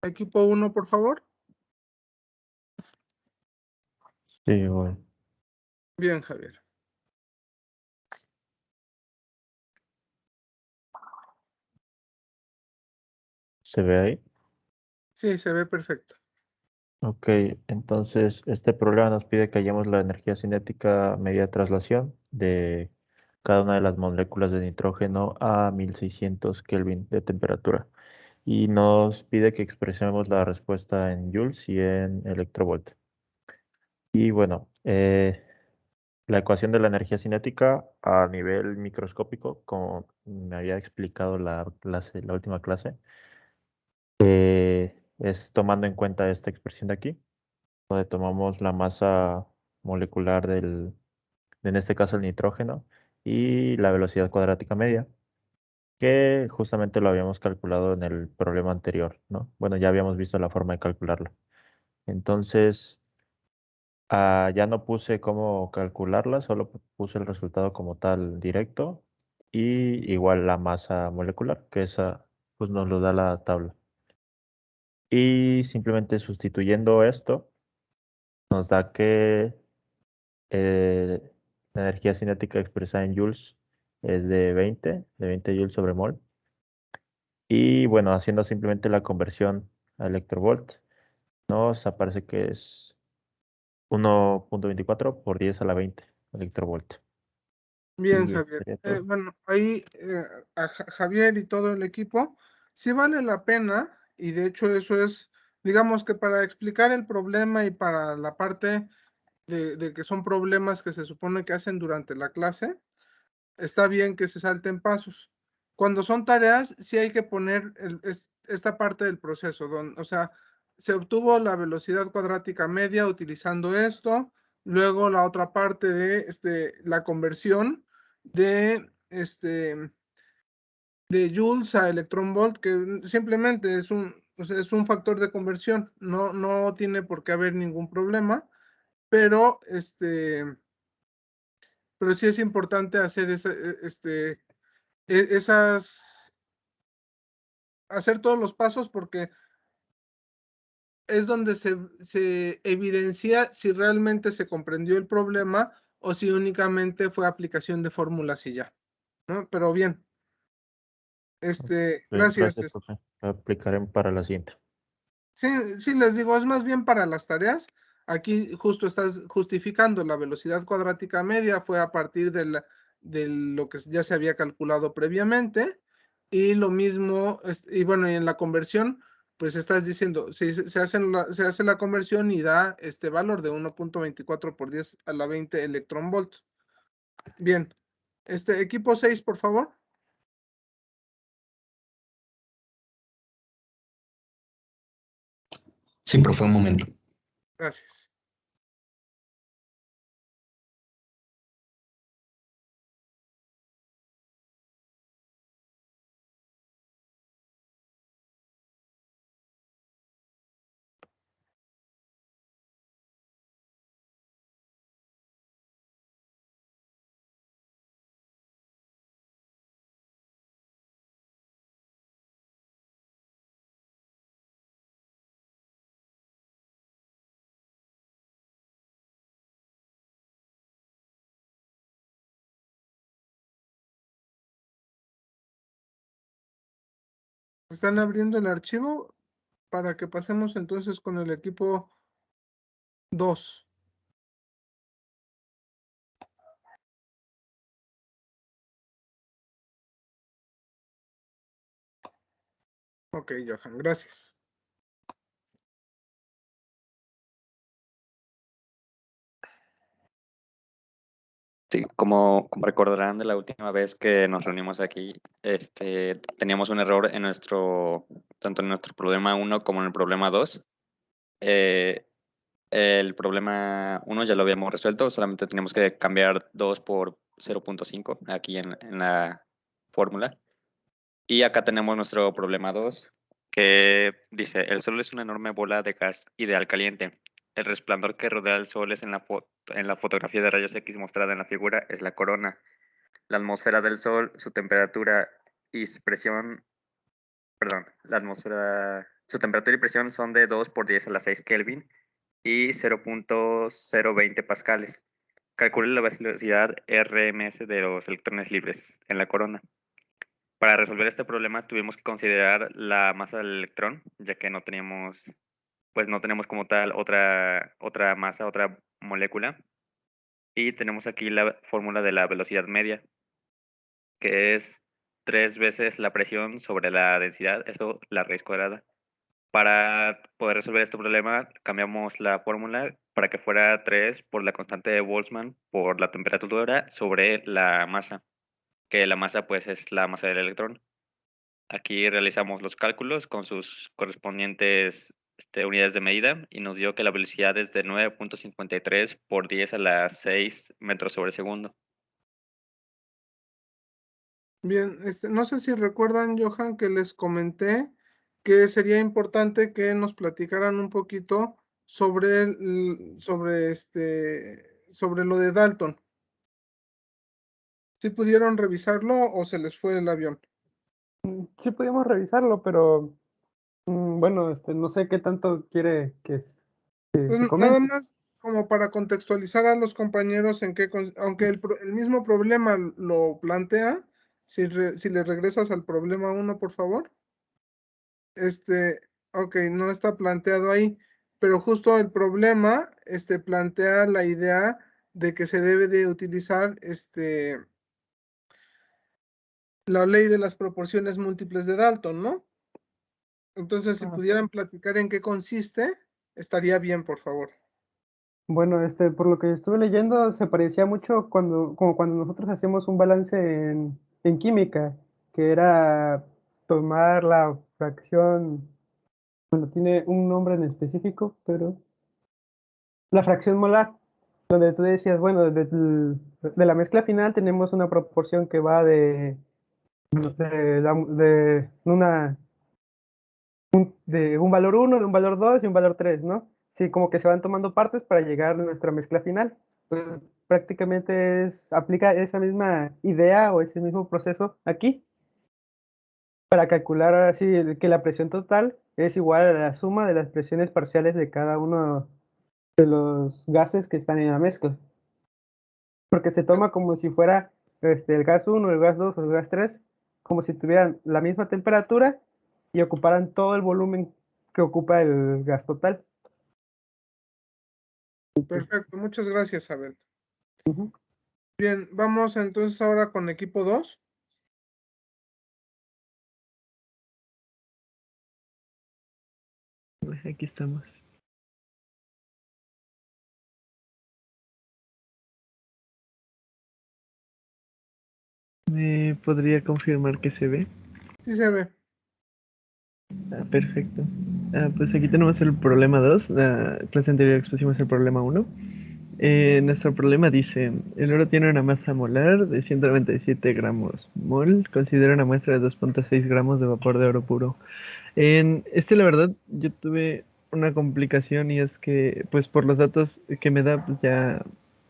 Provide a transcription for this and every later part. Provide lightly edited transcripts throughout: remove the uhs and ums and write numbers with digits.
Equipo 1, por favor. Sí, voy. Bien, Javier. ¿Se ve ahí? Sí, se ve perfecto. Ok, entonces este problema nos pide que hallemos la energía cinética media traslación de cada una de las moléculas de nitrógeno a 1600 Kelvin de temperatura. Y nos pide que expresemos la respuesta en joules y en electrovolt. Y bueno, la ecuación de la energía cinética a nivel microscópico, como me había explicado la última clase, es tomando en cuenta esta expresión de aquí, donde tomamos la masa molecular en este caso el nitrógeno, y la velocidad cuadrática media, que justamente lo habíamos calculado en el problema anterior, ¿no? Bueno, ya habíamos visto la forma de calcularlo. Entonces, ya no puse cómo calcularla, solo puse el resultado como tal directo y igual la masa molecular, que esa pues nos lo da la tabla. Y simplemente sustituyendo esto, nos da que eh, la energía cinética expresada en joules es de 20 joules sobre mol. Y bueno, haciendo simplemente la conversión a electrovolt, nos aparece que es 1.24 por 10 a la 20 electrovolt. Bien, Y eso Javier. sería todo. Bueno, ahí a Javier y todo el equipo, sí vale la pena, y de hecho eso es, digamos que para explicar el problema y para la parte de que son problemas que se supone que hacen durante la clase, está bien que se salten pasos. Cuando son tareas, sí hay que poner esta parte del proceso, o sea, se obtuvo la velocidad cuadrática media utilizando esto, luego la otra parte de la conversión de, de joules a electron volt, que simplemente es o sea, es un factor de conversión, no tiene por qué haber ningún problema, pero pero sí es importante hacer esas, hacer todos los pasos porque es donde se evidencia si realmente se comprendió el problema o si únicamente fue aplicación de fórmulas y ya, ¿no? Pero bien, gracias. Gracias, profe. Lo aplicaré para la siguiente. Sí, sí, les digo, es más bien para las tareas. Aquí justo estás justificando la velocidad cuadrática media, fue a partir de lo que ya se había calculado previamente. Y lo mismo, y bueno, y en la conversión, pues estás diciendo, se hace la conversión y da este valor de 1.24 por 10 a la 20 electron volt. Bien, equipo 6, por favor. Sí, profe, un momento. Gracias. Están abriendo el archivo para que pasemos entonces con el equipo 2. Ok, Johan, gracias. Sí, como recordarán de la última vez que nos reunimos aquí, teníamos un error en tanto en nuestro problema 1 como en el problema 2. El problema 1 ya lo habíamos resuelto, solamente teníamos que cambiar 2 por 0.5 aquí en la fórmula. Y acá tenemos nuestro problema 2, que dice, el Sol es una enorme bola de gas ideal caliente. El resplandor que rodea al Sol es en la fotografía de rayos X mostrada en la figura es la corona. La atmósfera del Sol, su temperatura y su presión, perdón, la atmósfera Su temperatura y presión son de 2 por 10 a la 6 Kelvin y 0.020 pascales. Calcule la velocidad RMS de los electrones libres en la corona. Para resolver este problema tuvimos que considerar la masa del electrón, ya que no teníamos como tal otra masa, otra molécula. Y tenemos aquí la fórmula de la velocidad media, que es 3 veces la presión sobre la densidad, eso la raíz cuadrada. Para poder resolver este problema, cambiamos la fórmula para que fuera 3 por la constante de Boltzmann por la temperatura sobre la masa, que la masa pues es la masa del electrón. Aquí realizamos los cálculos con sus correspondientes unidades de medida y nos dio que la velocidad es de 9.53 por 10 a la 6 metros sobre segundo. Bien, no sé si recuerdan, Johan, que les comenté que sería importante que nos platicaran un poquito sobre sobre lo de Dalton. ¿Sí pudieron revisarlo o se les fue el avión? Sí pudimos revisarlo, pero bueno, no sé qué tanto quiere que Pues se nada comente. más como para contextualizar a los compañeros en qué, aunque el mismo problema lo plantea, si le regresas al problema 1, por favor. Ok, no está planteado ahí, pero justo el problema, plantea la idea de que se debe de utilizar, la ley de las proporciones múltiples de Dalton, ¿no? Entonces, si pudieran platicar en qué consiste, estaría bien, por favor. Bueno, por lo que estuve leyendo, se parecía mucho como cuando nosotros hacíamos un balance en química, que era tomar la fracción, bueno, tiene un nombre en específico, pero la fracción molar, donde tú decías, bueno, de la mezcla final tenemos una proporción que va de un valor 1, de un valor 2 y un valor 3, ¿no? Sí, como que se van tomando partes para llegar a nuestra mezcla final. Pues prácticamente aplica esa misma idea o ese mismo proceso aquí para calcular así que la presión total es igual a la suma de las presiones parciales de cada uno de los gases que están en la mezcla. Porque se toma como si fuera el gas 1, el gas 2 o el gas 3, como si tuvieran la misma temperatura y ocuparan todo el volumen que ocupa el gas total. Perfecto, muchas gracias, Abel. Ujú. Bien, vamos entonces ahora con equipo 2. Aquí estamos. ¿Me podría confirmar que se ve? Sí se ve. Perfecto. Pues aquí tenemos el problema 2. La clase anterior expusimos el problema 1. Nuestro problema dice, el oro tiene una masa molar de 197 gramos mol. Considera una muestra de 2.6 gramos de vapor de oro puro. En la verdad, yo tuve una complicación y es que, pues por los datos que me da, pues ya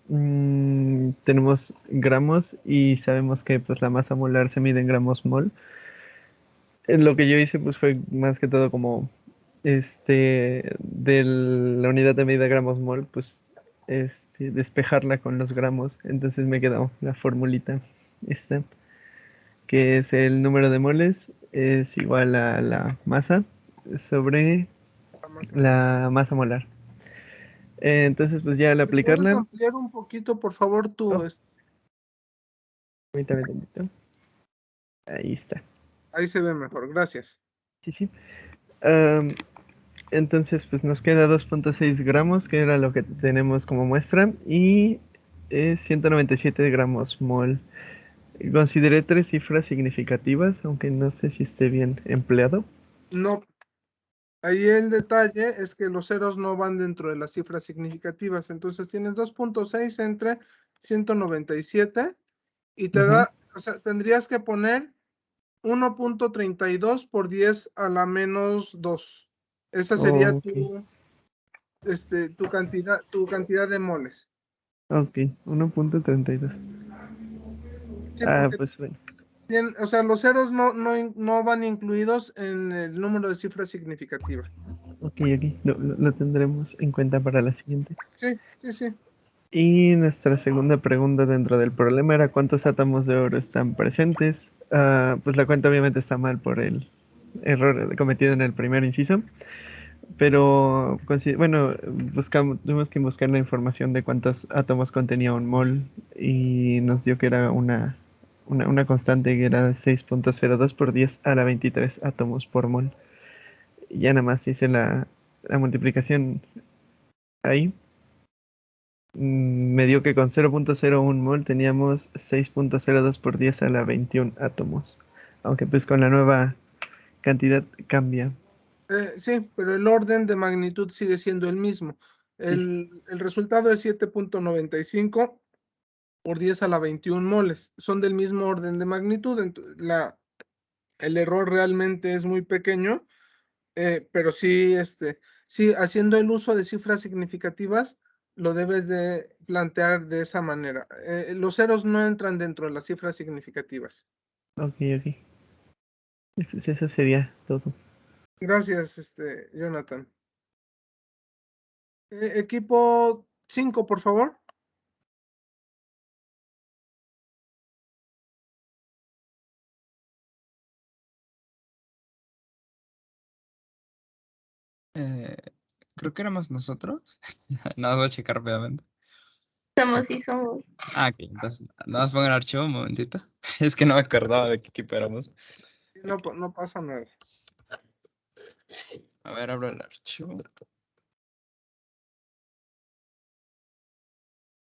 tenemos gramos y sabemos que pues la masa molar se mide en gramos mol. Lo que yo hice pues fue más que todo como de la unidad de medida gramos mol, pues despejarla con los gramos. Entonces me quedó la formulita esta, que es el número de moles es igual a la masa sobre la masa molar. Entonces pues ya al ¿Me puedes aplicarla, ampliar un poquito, por favor, oh, permítame tantito. Ahí está. Ahí se ve mejor, gracias. Sí, sí. Entonces, pues nos queda 2.6 gramos, que era lo que tenemos como muestra, y 197 gramos mol. Consideré 3 cifras significativas, aunque no sé si esté bien empleado. No, ahí el detalle es que los ceros no van dentro de las cifras significativas, entonces tienes 2.6 entre 197 y te da, o sea, tendrías que poner 1.32 por 10 a la menos 2. Esa sería Ok, tu cantidad de moles. ok, 1.32. Sí, porque Pues bueno. O sea, los ceros no van incluidos en el número de cifras significativas. Ok, lo tendremos en cuenta para la siguiente. Sí, sí, sí. Y nuestra segunda pregunta dentro del problema era ¿cuántos átomos de oro están presentes? Pues la cuenta obviamente está mal por el error cometido en el primer inciso, pero bueno, tuvimos que buscar la información de cuántos átomos contenía un mol y nos dio que era una constante que era 6.02 por 10 a la 23 átomos por mol. Y ya nada más hice la multiplicación ahí. Me dio que con 0.01 mol teníamos 6.02 por 10 a la 21 átomos. Aunque pues con la nueva cantidad cambia. Sí, pero el orden de magnitud sigue siendo el mismo. El resultado es 7.95 por 10 a la 21 moles. Son del mismo orden de magnitud. El error realmente es muy pequeño, pero sí, sí, haciendo el uso de cifras significativas, lo debes de plantear de esa manera. Los ceros no entran dentro de las cifras significativas. Ok. Pues eso sería todo. Gracias, Jonathan. Equipo 5, por favor. Creo que éramos nosotros. No, voy a checar rápidamente. Sí somos. Ok, entonces, nada más pongo el archivo un momentito. Es que no me acordaba de qué equipo éramos. No pasa nada. A ver, abro el archivo.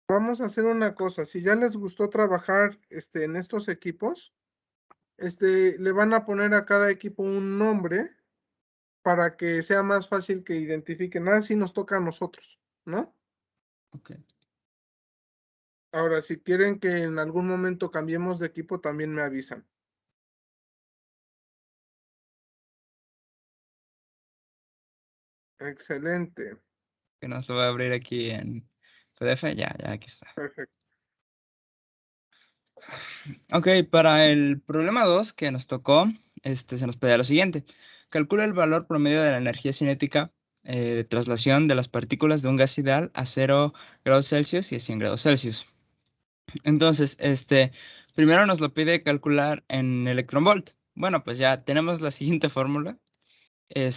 Vamos a hacer una cosa. Si ya les gustó trabajar en estos equipos, le van a poner a cada equipo un nombre para que sea más fácil que identifiquen. Si nos toca a nosotros, ¿no? Ok. Ahora, si quieren que en algún momento cambiemos de equipo, también me avisan. Excelente. Que nos lo voy a abrir aquí en PDF. Ya, aquí está. Perfecto. Ok, para el problema 2 que nos tocó, se nos pedía lo siguiente. Calcula el valor promedio de la energía cinética de traslación de las partículas de un gas ideal a 0 grados Celsius y a 100 grados Celsius. Entonces, primero nos lo pide calcular en electronvolt. Bueno, pues ya tenemos la siguiente fórmula. En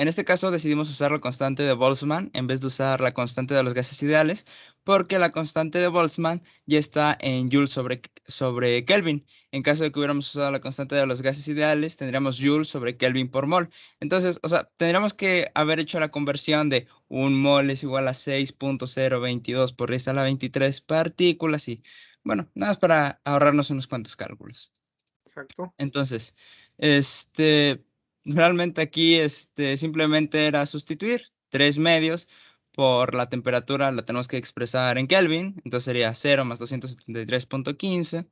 este caso decidimos usar la constante de Boltzmann en vez de usar la constante de los gases ideales, porque la constante de Boltzmann ya está en Joule sobre Kelvin. En caso de que hubiéramos usado la constante de los gases ideales, tendríamos Joule sobre Kelvin por mol. Entonces, o sea, tendríamos que haber hecho la conversión de un mol es igual a 6.022 por 10 a la 23 partículas y, bueno, nada más para ahorrarnos unos cuantos cálculos. Exacto. Entonces, realmente aquí simplemente era sustituir 3 medios por la temperatura, la tenemos que expresar en Kelvin, entonces sería 0 más 273.15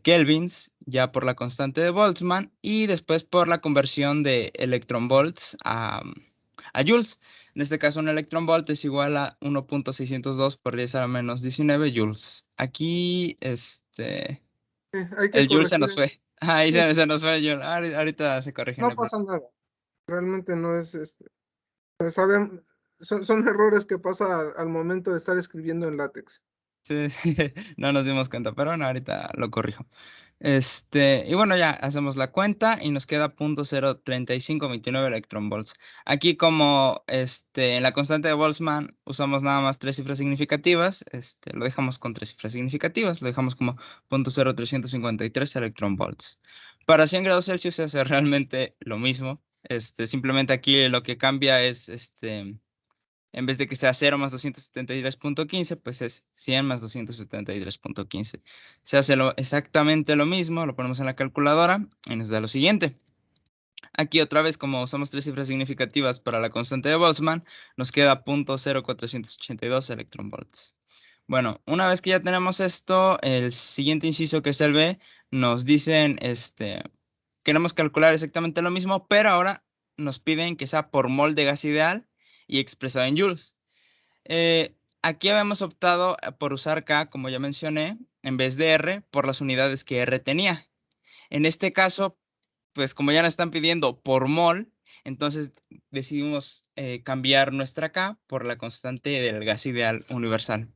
kelvins, ya por la constante de Boltzmann, y después por la conversión de electronvolts a joules. En este caso, un electronvolt es igual a 1.602 por 10 a la menos 19 joules. Aquí, Hay que el joule se corregir. nos fue. Ahí Sí. se nos fue el joule. Ahorita se corrige. No pasa nada. Realmente no es saben, son errores que pasa al momento de estar escribiendo en látex. Sí, no nos dimos cuenta, pero bueno, ahorita lo corrijo. Y bueno, ya hacemos la cuenta y nos queda 0.03529 electronvolts. Aquí como en la constante de Boltzmann usamos nada más 3 cifras significativas, lo dejamos con 3 cifras significativas, lo dejamos como 0.0353 electronvolts. Para 100 grados Celsius se hace realmente lo mismo. Simplemente aquí lo que cambia es en vez de que sea 0 más 273.15, pues es 100 más 273.15. Se hace exactamente lo mismo, lo ponemos en la calculadora y nos da lo siguiente. Aquí otra vez, como usamos 3 cifras significativas para la constante de Boltzmann, nos queda 0.0482 electronvolts. Bueno, una vez que ya tenemos esto, el siguiente inciso, que es el B, nos dicen, queremos calcular exactamente lo mismo, pero ahora nos piden que sea por mol de gas ideal y expresado en joules. Aquí habíamos optado por usar K, como ya mencioné, en vez de R por las unidades que R tenía. En este caso, pues como ya nos están pidiendo por mol, entonces decidimos cambiar nuestra K por la constante del gas ideal universal.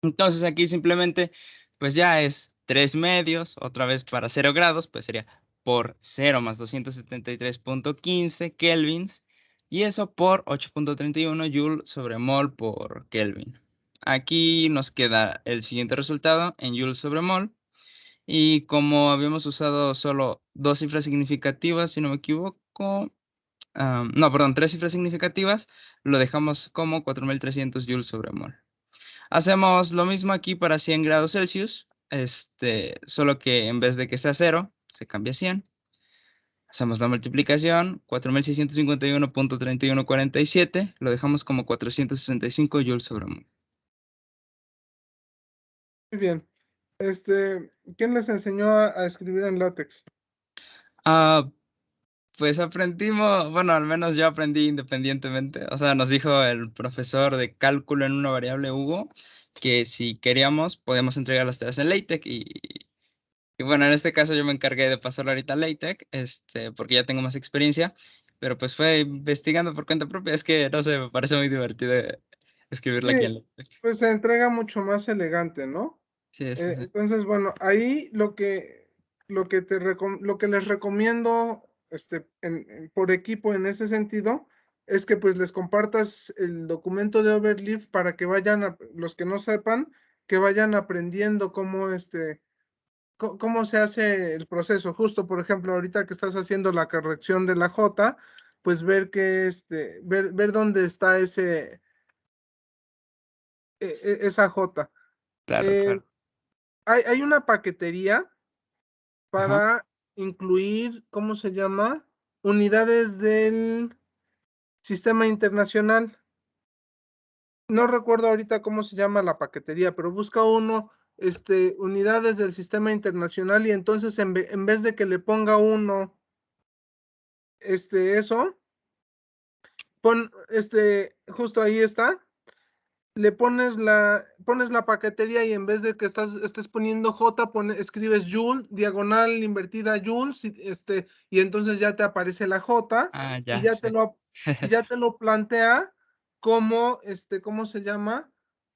Entonces aquí simplemente, pues ya es 3 medios, otra vez para 0 grados, pues sería por 0 más 273.15 kelvins, y eso por 8.31 joule sobre mol por Kelvin. Aquí nos queda el siguiente resultado en joule sobre mol, y como habíamos usado solo 2 cifras significativas, si no me equivoco, no, perdón, 3 cifras significativas, lo dejamos como 4300 joules sobre mol. Hacemos lo mismo aquí para 100 grados Celsius, solo que en vez de que sea 0, se cambia a 100. Hacemos la multiplicación, 4651.3147, lo dejamos como 465 joules sobre mol. Muy bien. ¿Quién les enseñó a escribir en látex? Pues aprendimos, bueno, al menos yo aprendí independientemente. O sea, nos dijo el profesor de cálculo en una variable, Hugo, que si queríamos podíamos entregar las tareas en LaTeX y bueno, en este caso yo me encargué de pasarlo ahorita a LaTeX, porque ya tengo más experiencia, pero pues fue investigando por cuenta propia. Es que, no sé, me parece muy divertido escribirlo aquí en Sí, LaTeX. pues se entrega mucho más elegante, ¿no? Sí, sí, sí. Entonces, bueno, ahí lo que les recomiendo por equipo en ese sentido es que pues les compartas el documento de Overleaf para que vayan, los que no sepan, que vayan aprendiendo cómo se hace el proceso. Justo, por ejemplo, ahorita que estás haciendo la corrección de la J, pues ver ver dónde está esa J. Claro, Eh, claro. hay una paquetería Ajá. para incluir, ¿cómo se llama? Unidades del sistema internacional. No recuerdo ahorita cómo se llama la paquetería, pero busca uno, unidades del sistema internacional, y entonces en vez de que le ponga uno, eso, pon, justo ahí está, le pones la paquetería, y en vez de que estés poniendo J, escribes Joule, diagonal invertida Joule, y entonces ya te aparece la J, Ah, y ya, ya sí. ya te lo plantea como, ¿cómo se llama?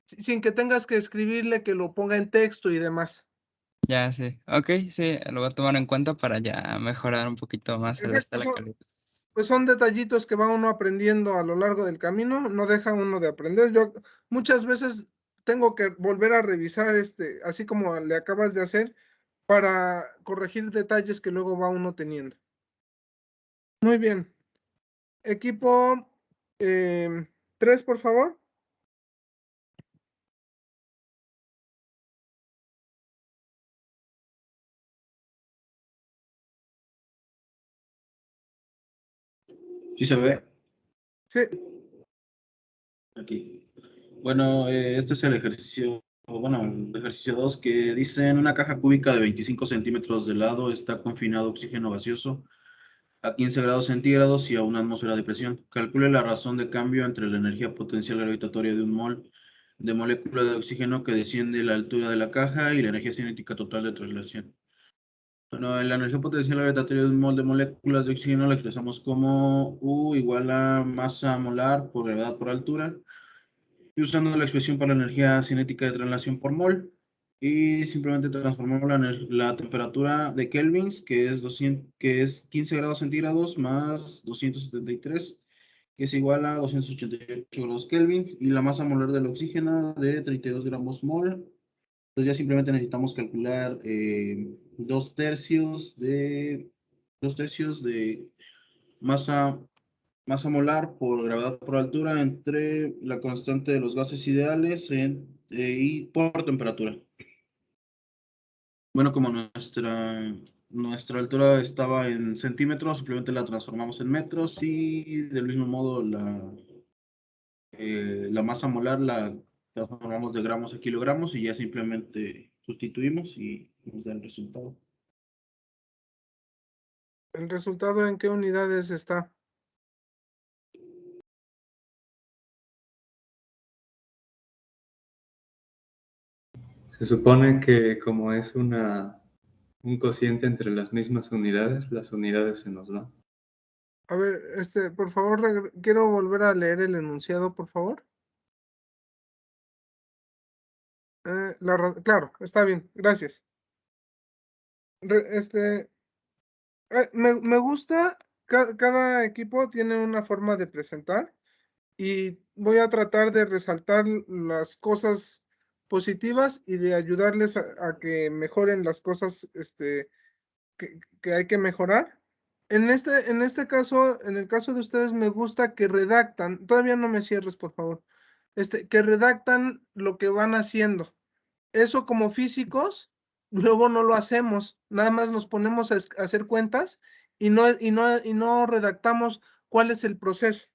Sin que tengas que escribirle que lo ponga en texto y demás. Ya, sí. Ok, sí, lo voy a tomar en cuenta para ya mejorar un poquito más Exacto, la calidad. pues son detallitos que va uno aprendiendo a lo largo del camino, no deja uno de aprender. Yo muchas veces tengo que volver a revisar así como le acabas de hacer, para corregir detalles que luego va uno teniendo. Muy bien. Equipo 3, por favor. ¿Sí se ve? Sí, Aquí. Bueno, este es el ejercicio, bueno, el ejercicio 2 que dice: en una caja cúbica de 25 centímetros de lado está confinado oxígeno gaseoso a 15 grados centígrados y a una atmósfera de presión. Calcule la razón de cambio entre la energía potencial gravitatoria de un mol de molécula de oxígeno que desciende a la altura de la caja y la energía cinética total de traslación. Bueno, la energía potencial gravitatoria de un mol de moléculas de oxígeno la expresamos como U igual a masa molar por gravedad por altura, y usando la expresión para la energía cinética de traslación por mol, y simplemente transformamos la temperatura de kelvins, que es 15 grados centígrados más 273, que es igual a 288 grados Kelvin, y la masa molar del oxígeno de 32 gramos mol. Entonces ya simplemente necesitamos calcular 2 tercios de masa, masa molar por gravedad por altura entre la constante de los gases ideales y por temperatura. Bueno, como nuestra altura estaba en centímetros, simplemente la transformamos en metros, y del mismo modo la masa molar la transformamos de gramos a kilogramos, y ya simplemente sustituimos y nos da el resultado. ¿el resultado en qué unidades está? Se supone que como es un cociente entre las mismas unidades, las unidades se nos van. A ver, por favor, quiero volver a leer el enunciado, por favor. Claro, está bien, gracias. Me gusta, cada equipo tiene una forma de presentar y voy a tratar de resaltar las cosas positivas y de ayudarles a que mejoren las cosas que hay que mejorar. En este caso, en el caso de ustedes, me gusta que redactan, todavía no me cierres, por favor, que redactan lo que van haciendo. Eso como físicos, luego no lo hacemos, nada más nos ponemos a hacer cuentas y no redactamos cuál es el proceso.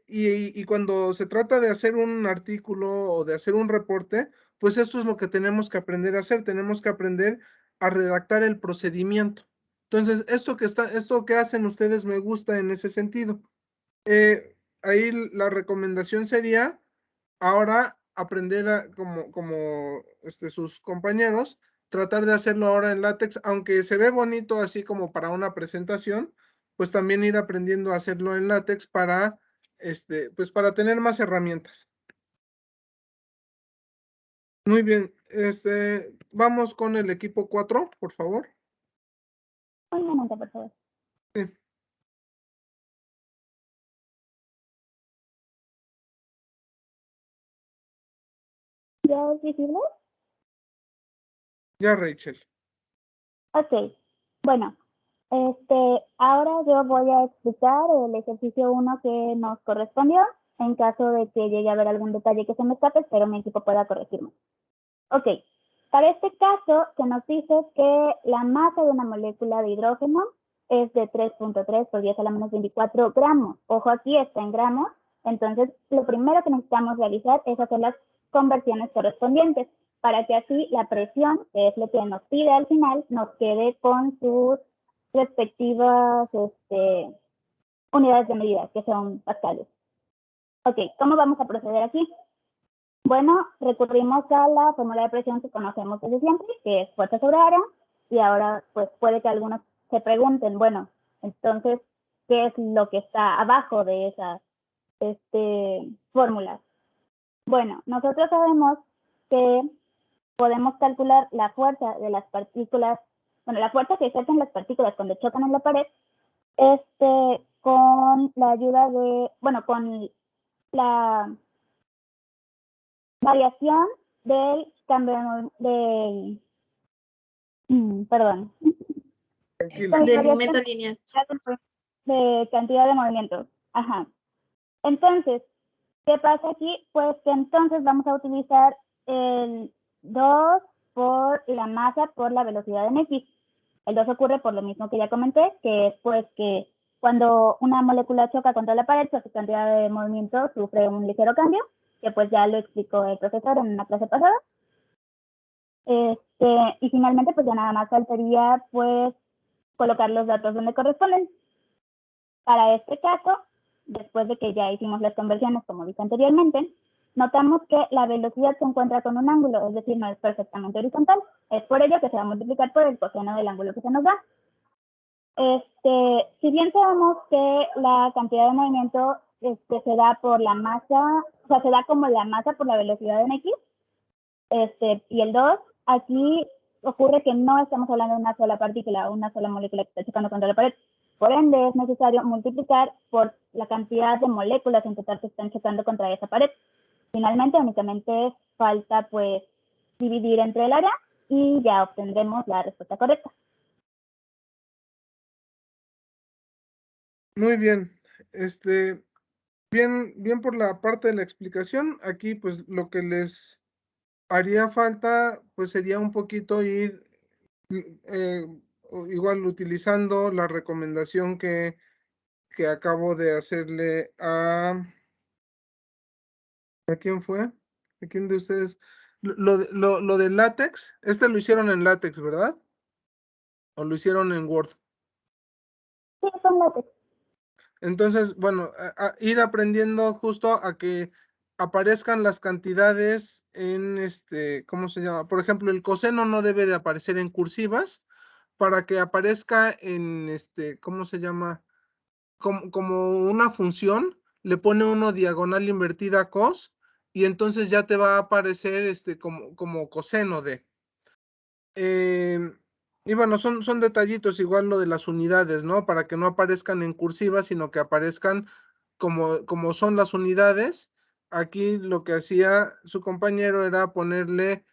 Y cuando se trata de hacer un artículo o de hacer un reporte, pues esto es lo que tenemos que aprender a hacer, tenemos que aprender a redactar el procedimiento. Entonces, esto que hacen ustedes me gusta en ese sentido. Ahí la recomendación sería ahora aprender como sus compañeros, tratar de hacerlo ahora en látex, aunque se ve bonito así como para una presentación, pues también ir aprendiendo a hacerlo en látex para, pues para tener más herramientas. Muy bien, vamos con el equipo 4, por favor. Un momento, por favor. Sí. ¿Ya es visible? Ya, Rachel. Ok, bueno, ahora yo voy a explicar el ejercicio 1 que nos correspondió, en caso de que llegue a haber algún detalle que se me escape, espero mi equipo pueda corregirme. Ok, para este caso se nos dice que la masa de una molécula de hidrógeno es de 3.3 por 10 a la menos 24 gramos. Ojo, aquí está en gramos, entonces lo primero que necesitamos realizar es hacer las conversiones correspondientes, para que así la presión, que es lo que nos pide al final, nos quede con sus respectivas unidades de medida, que son pascales. Ok, ¿cómo vamos a proceder aquí? Bueno, recurrimos a la fórmula de presión que conocemos desde siempre, que es fuerza sobre área, y ahora pues puede que algunos se pregunten, bueno, entonces, ¿qué es lo que está abajo de esas fórmulas? Bueno, nosotros sabemos que podemos calcular la fuerza de las partículas, bueno, la fuerza que ejercen las partículas cuando chocan en la pared, con la ayuda de, bueno, con la variación del cambio perdón. Tranquila. Del método lineal. De cantidad de movimientos. Ajá. Entonces, ¿qué pasa aquí? Pues que entonces vamos a utilizar el 2 por la masa por la velocidad en X. El 2 ocurre por lo mismo que ya comenté, que es pues que cuando una molécula choca contra la pared, pues su cantidad de movimiento sufre un ligero cambio, que pues ya lo explicó el profesor en una clase pasada. Y finalmente pues ya nada más faltaría pues colocar los datos donde corresponden. Para este caso, después de que ya hicimos las conversiones como dije anteriormente, notamos que la velocidad se encuentra con un ángulo, es decir, no es perfectamente horizontal. Es por ello que se va a multiplicar por el coseno del ángulo que se nos da. Si bien sabemos que la cantidad de movimiento se da por la masa, o sea, se da como la masa por la velocidad en X, y el 2, aquí ocurre que no estamos hablando de una sola partícula o una sola molécula que está chocando contra la pared. Por ende, es necesario multiplicar por la cantidad de moléculas en total que están chocando contra esa pared. Finalmente, únicamente falta pues dividir entre el área y ya obtendremos la respuesta correcta. Muy bien. Bien por la parte de la explicación. Aquí, pues, lo que les haría falta, pues, sería un poquito ir igual utilizando la recomendación que acabo de hacerle ¿a quién fue? ¿A quién de ustedes? Lo de látex, lo hicieron en látex, ¿verdad? ¿O lo hicieron en Word? Sí, son látex. Entonces, bueno, ir aprendiendo justo a que aparezcan las cantidades en ¿cómo se llama? Por ejemplo, el coseno no debe de aparecer en cursivas para que aparezca en ¿cómo se llama? Como una función, le pone uno diagonal invertida cos y entonces ya te va a aparecer como coseno de. Y bueno, son detallitos, igual lo de las unidades, ¿no? Para que no aparezcan en cursiva, sino que aparezcan como son las unidades. Aquí lo que hacía su compañero era ponerle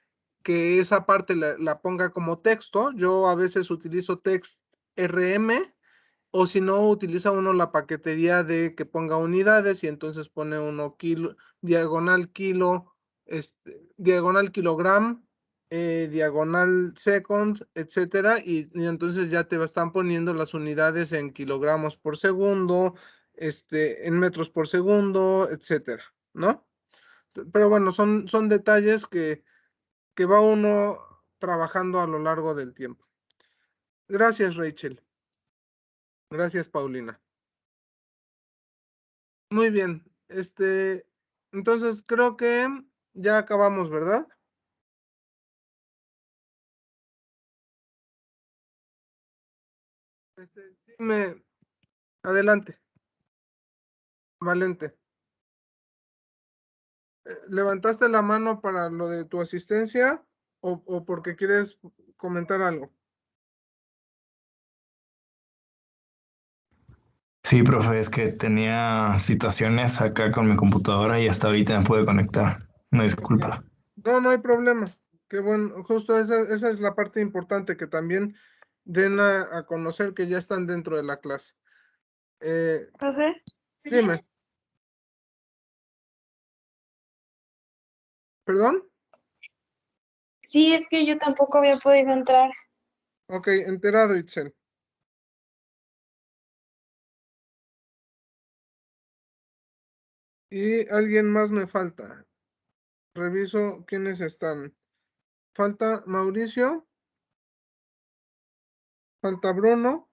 que esa parte la ponga como texto. Yo a veces utilizo text RM, o si no, utiliza uno la paquetería de que ponga unidades y entonces pone uno kilo, diagonal kilo, diagonal kilogram, diagonal second, etcétera, y entonces ya te están poniendo las unidades en kilogramos por segundo, en metros por segundo, etcétera, ¿no? Pero bueno, son detalles que va uno trabajando a lo largo del tiempo. Gracias, Rachel. Gracias, Paulina. Muy bien. Entonces creo que ya acabamos, ¿verdad? Dime, adelante. Valente. ¿Levantaste la mano para lo de tu asistencia o porque quieres comentar algo? Sí, profe, es que tenía situaciones acá con mi computadora y hasta ahorita me pude conectar. Una disculpa. No hay problema. Qué bueno, justo esa es la parte importante, que también den a conocer que ya están dentro de la clase. Profe, Dime. ¿Perdón? sí, es que yo tampoco había podido entrar. Ok, enterado, Itzel. Y alguien más me falta. Reviso quiénes están. Falta Mauricio. Falta Bruno.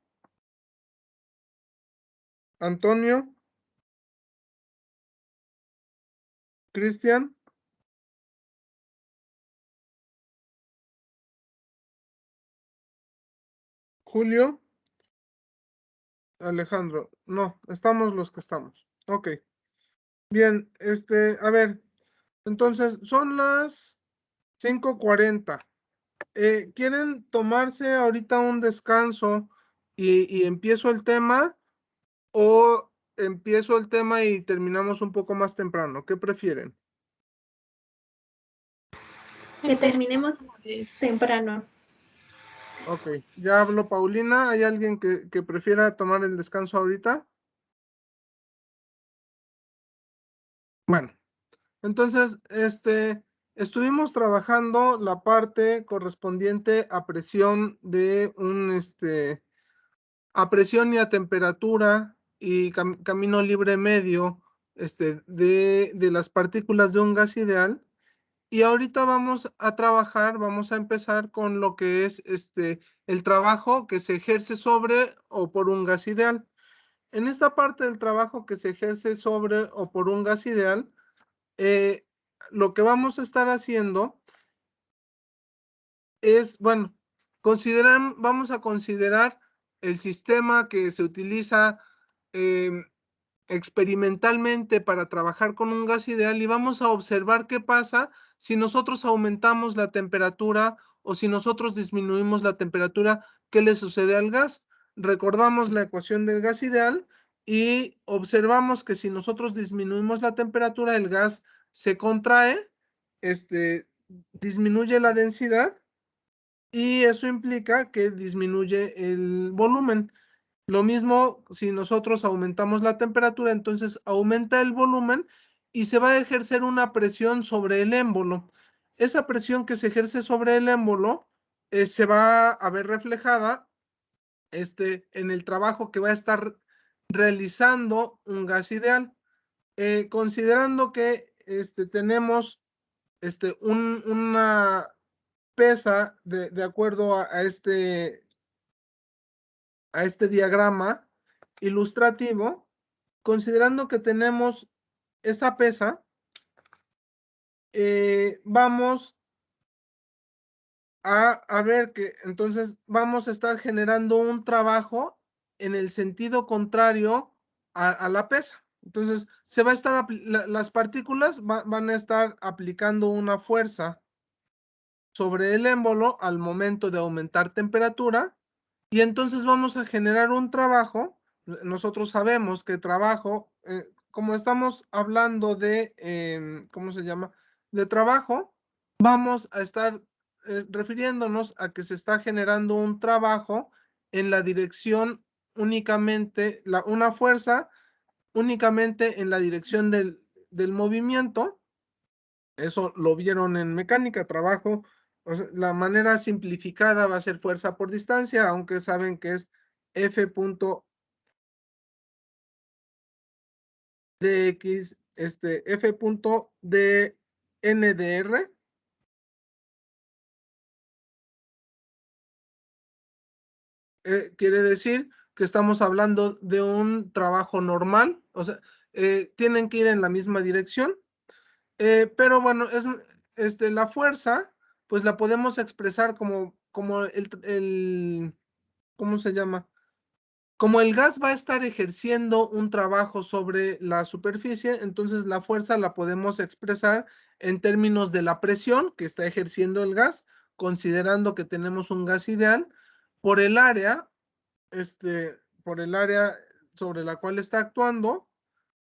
Antonio. Cristian. Julio. Alejandro. No, estamos los que estamos. Ok. Bien, a ver. Entonces, son las 5:40. ¿Quieren tomarse ahorita un descanso y empiezo el tema? ¿O empiezo el tema y terminamos un poco más temprano? ¿Qué prefieren? Que terminemos temprano. Ok, ya habló Paulina. ¿Hay alguien que prefiera tomar el descanso ahorita? Bueno, entonces, estuvimos trabajando la parte correspondiente a presión de a presión y a temperatura y camino libre medio, de las partículas de un gas ideal. Y ahorita vamos a empezar con lo que es el trabajo que se ejerce sobre o por un gas ideal. En esta parte del trabajo que se ejerce sobre o por un gas ideal, lo que vamos a estar haciendo es, bueno, vamos a considerar el sistema que se utiliza experimentalmente para trabajar con un gas ideal y vamos a observar qué pasa si nosotros aumentamos la temperatura o si nosotros disminuimos la temperatura, qué le sucede al gas. Recordamos la ecuación del gas ideal y observamos que si nosotros disminuimos la temperatura, el gas se contrae, disminuye la densidad y eso implica que disminuye el volumen. Lo mismo si nosotros aumentamos la temperatura, entonces aumenta el volumen y se va a ejercer una presión sobre el émbolo. Esa presión que se ejerce sobre el émbolo se va a ver reflejada en el trabajo que va a estar realizando un gas ideal. Considerando que tenemos una pesa de acuerdo a este diagrama ilustrativo, considerando que tenemos esa pesa, vamos a ver que entonces vamos a estar generando un trabajo en el sentido contrario a la pesa. Entonces, se va a estar las partículas van a estar aplicando una fuerza sobre el émbolo al momento de aumentar temperatura, y entonces vamos a generar un trabajo. Nosotros sabemos que trabajo, como estamos hablando de, ¿cómo se llama? De trabajo, vamos a estar refiriéndonos a que se está generando un trabajo en la dirección únicamente, una fuerza únicamente en la dirección del movimiento. Eso lo vieron en mecánica, trabajo. O sea, la manera simplificada va a ser fuerza por distancia, aunque saben que es F punto dx, F punto de NDR. Quiere decir que estamos hablando de un trabajo normal, o sea, tienen que ir en la misma dirección. Pero bueno, la fuerza, pues la podemos expresar como ¿cómo se llama? Como el gas va a estar ejerciendo un trabajo sobre la superficie, entonces la fuerza la podemos expresar en términos de la presión que está ejerciendo el gas, considerando que tenemos un gas ideal, por el área, por el área sobre la cual está actuando.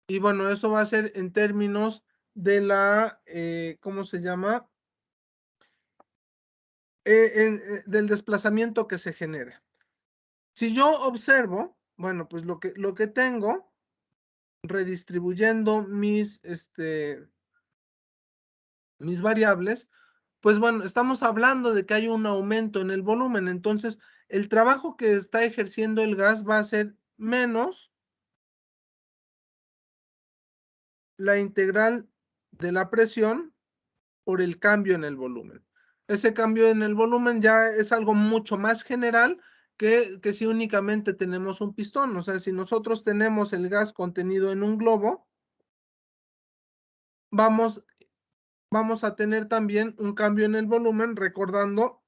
Y bueno, eso va a ser en términos de la, ¿cómo se llama? Del desplazamiento que se genera. Si yo observo, bueno, pues lo que tengo, redistribuyendo mis variables, pues bueno, estamos hablando de que hay un aumento en el volumen. Entonces, el trabajo que está ejerciendo el gas va a ser menos la integral de la presión por el cambio en el volumen. Ese cambio en el volumen ya es algo mucho más general que si únicamente tenemos un pistón. O sea, si nosotros tenemos el gas contenido en un globo, vamos a tener también un cambio en el volumen, recordando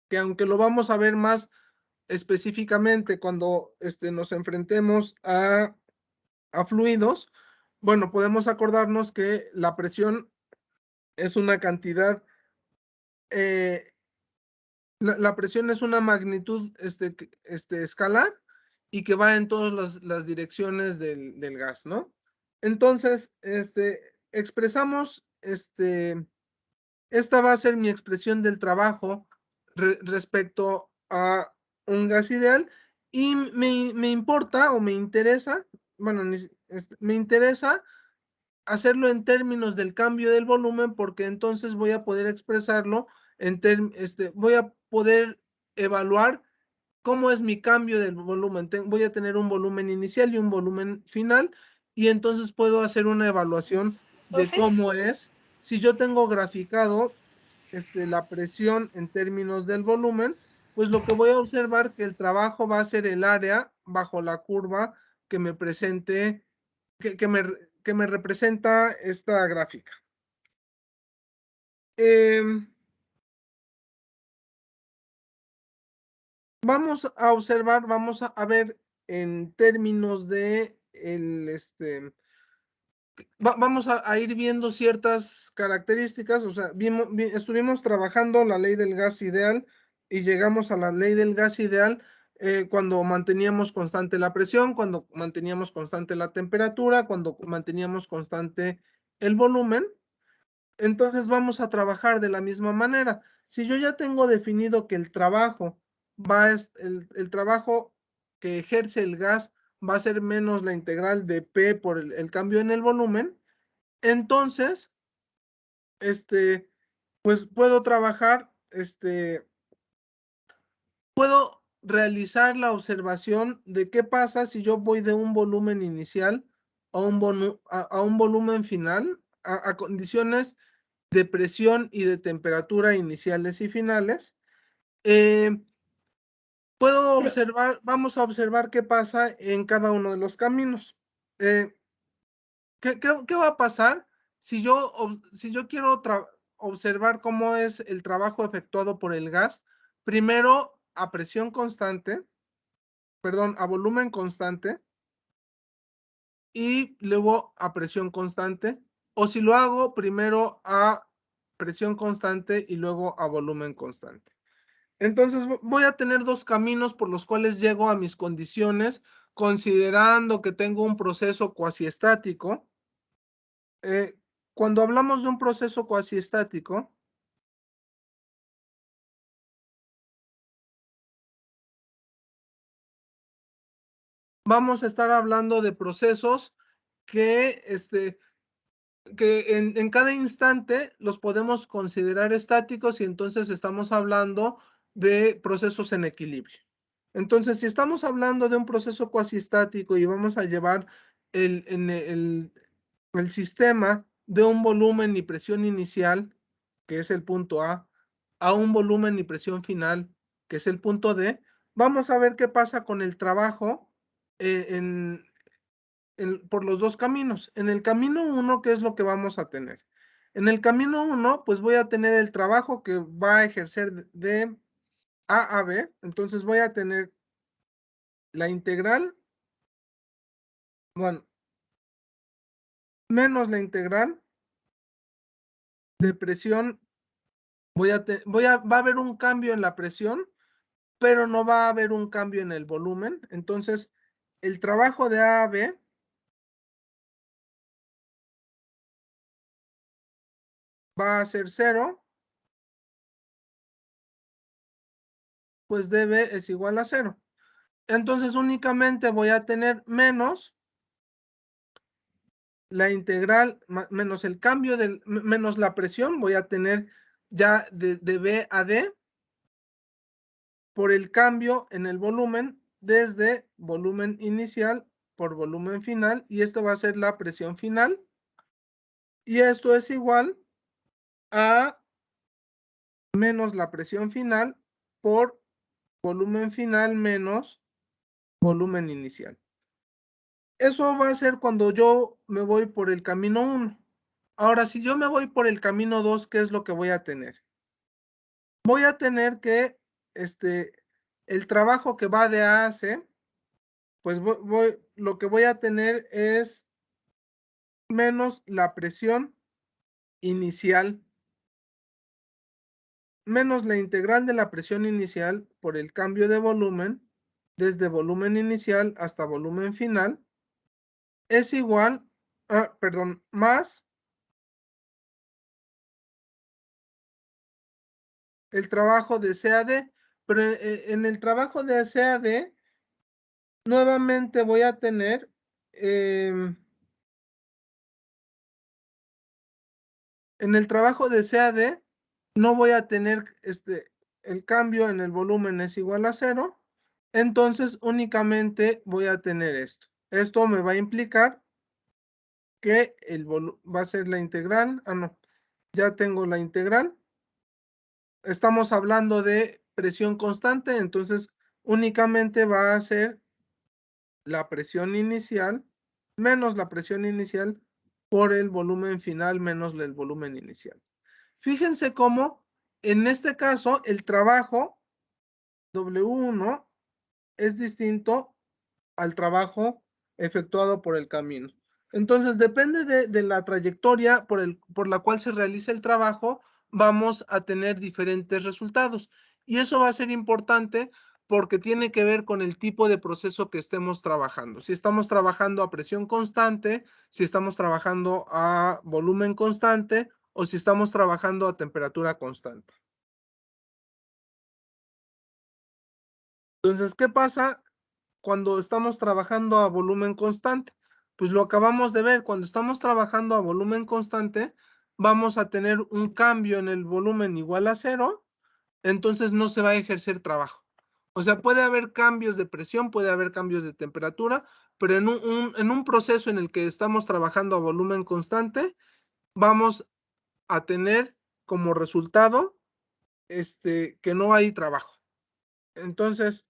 que aunque lo vamos a ver más específicamente cuando nos enfrentemos a fluidos, bueno, podemos acordarnos que la presión es una cantidad, la presión es una magnitud escalar y que va en todas las direcciones del gas, ¿no? Entonces, expresamos, esta va a ser mi expresión del trabajo respecto a un gas ideal, y me importa o me interesa, bueno, me interesa hacerlo en términos del cambio del volumen, porque entonces voy a poder expresarlo voy a poder evaluar cómo es mi cambio del volumen. Voy a tener un volumen inicial y un volumen final, y entonces puedo hacer una evaluación de cómo es. Si yo tengo graficado la presión en términos del volumen, pues lo que voy a observar que el trabajo va a ser el área bajo la curva que me presente, que me representa esta gráfica. Vamos a observar, vamos a ver en términos de vamos a ir viendo ciertas características. O sea, estuvimos trabajando la ley del gas ideal y llegamos a la ley del gas ideal cuando manteníamos constante la presión, cuando manteníamos constante la temperatura, cuando manteníamos constante el volumen. Entonces vamos a trabajar de la misma manera. Si yo ya tengo definido que el trabajo el trabajo que ejerce el gas va a ser menos la integral de P por el cambio en el volumen, entonces, pues puedo trabajar, puedo realizar la observación de qué pasa si yo voy de un volumen inicial a un volumen final, a condiciones de presión y de temperatura iniciales y finales. Puedo observar, vamos a observar qué pasa en cada uno de los caminos. ¿Qué va a pasar si yo quiero observar cómo es el trabajo efectuado por el gas, primero a presión constante, perdón, a volumen constante, y luego a presión constante, o si lo hago primero a presión constante y luego a volumen constante. Entonces voy a tener dos caminos por los cuales llego a mis condiciones, considerando que tengo un proceso cuasiestático. Cuando hablamos de un proceso cuasiestático, vamos a estar hablando de procesos que, en cada instante los podemos considerar estáticos, y entonces estamos hablando de procesos en equilibrio. Entonces, si estamos hablando de un proceso cuasiestático y vamos a llevar el sistema de un volumen y presión inicial, que es el punto A un volumen y presión final, que es el punto D, vamos a ver qué pasa con el trabajo por los dos caminos. En el camino 1, ¿qué es lo que vamos a tener? En el camino 1, pues voy a tener el trabajo que va a ejercer de A a B. Entonces voy a tener la integral, bueno, menos la integral de presión. Va a haber un cambio en la presión, pero no va a haber un cambio en el volumen. Entonces, el trabajo de A a B va a ser 0, pues dB es igual a 0. Entonces únicamente voy a tener menos la integral, menos el cambio menos la presión, voy a tener ya de B a D por el cambio en el volumen desde volumen inicial por volumen final, y esto va a ser la presión final, y esto es igual a menos la presión final por volumen final menos volumen inicial. Eso va a ser cuando yo me voy por el camino 1. Ahora, si yo me voy por el camino 2, ¿qué es lo que voy a tener? Voy a tener que, el trabajo que va de A a C, pues lo que voy a tener es menos la presión inicial, menos la integral de la presión inicial por el cambio de volumen, desde volumen inicial hasta volumen final, es igual a, más el trabajo de CAD, pero en el trabajo de CAD, nuevamente voy a tener en el trabajo de CAD, no voy a tener el cambio en el volumen es igual a 0, entonces únicamente voy a tener esto. Esto me va a implicar que va a ser la integral, no, ya tengo la integral. Estamos hablando de presión constante, entonces únicamente va a ser la presión inicial menos la presión inicial por el volumen final menos el volumen inicial. Fíjense cómo en este caso el trabajo W1 es distinto al trabajo efectuado por el camino. Entonces, depende de la trayectoria por la cual se realiza el trabajo, vamos a tener diferentes resultados. Y eso va a ser importante porque tiene que ver con el tipo de proceso que estemos trabajando. Si estamos trabajando a presión constante, si estamos trabajando a volumen constante o si estamos trabajando a temperatura constante. Entonces, ¿qué pasa cuando estamos trabajando a volumen constante? Pues lo acabamos de ver, cuando estamos trabajando a volumen constante, vamos a tener un cambio en el volumen igual a 0, entonces no se va a ejercer trabajo. O sea, puede haber cambios de presión, puede haber cambios de temperatura, pero en un proceso en el que estamos trabajando a volumen constante, vamos a tener como resultado que no hay trabajo. Entonces,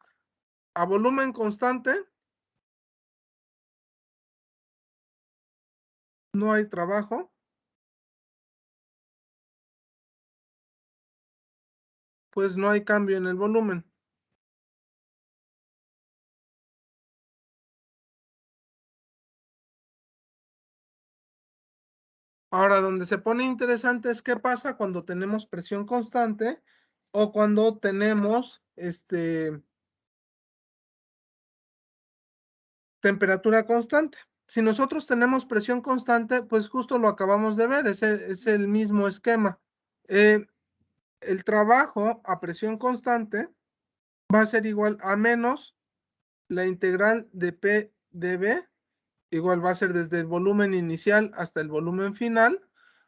a volumen constante, no hay trabajo. pues no hay cambio en el volumen. Ahora, donde se pone interesante es qué pasa cuando tenemos presión constante o cuando tenemos temperatura constante. Si nosotros tenemos presión constante, pues justo lo acabamos de ver, es el mismo esquema. El trabajo a presión constante va a ser igual a menos la integral de P dB, igual va a ser desde el volumen inicial hasta el volumen final,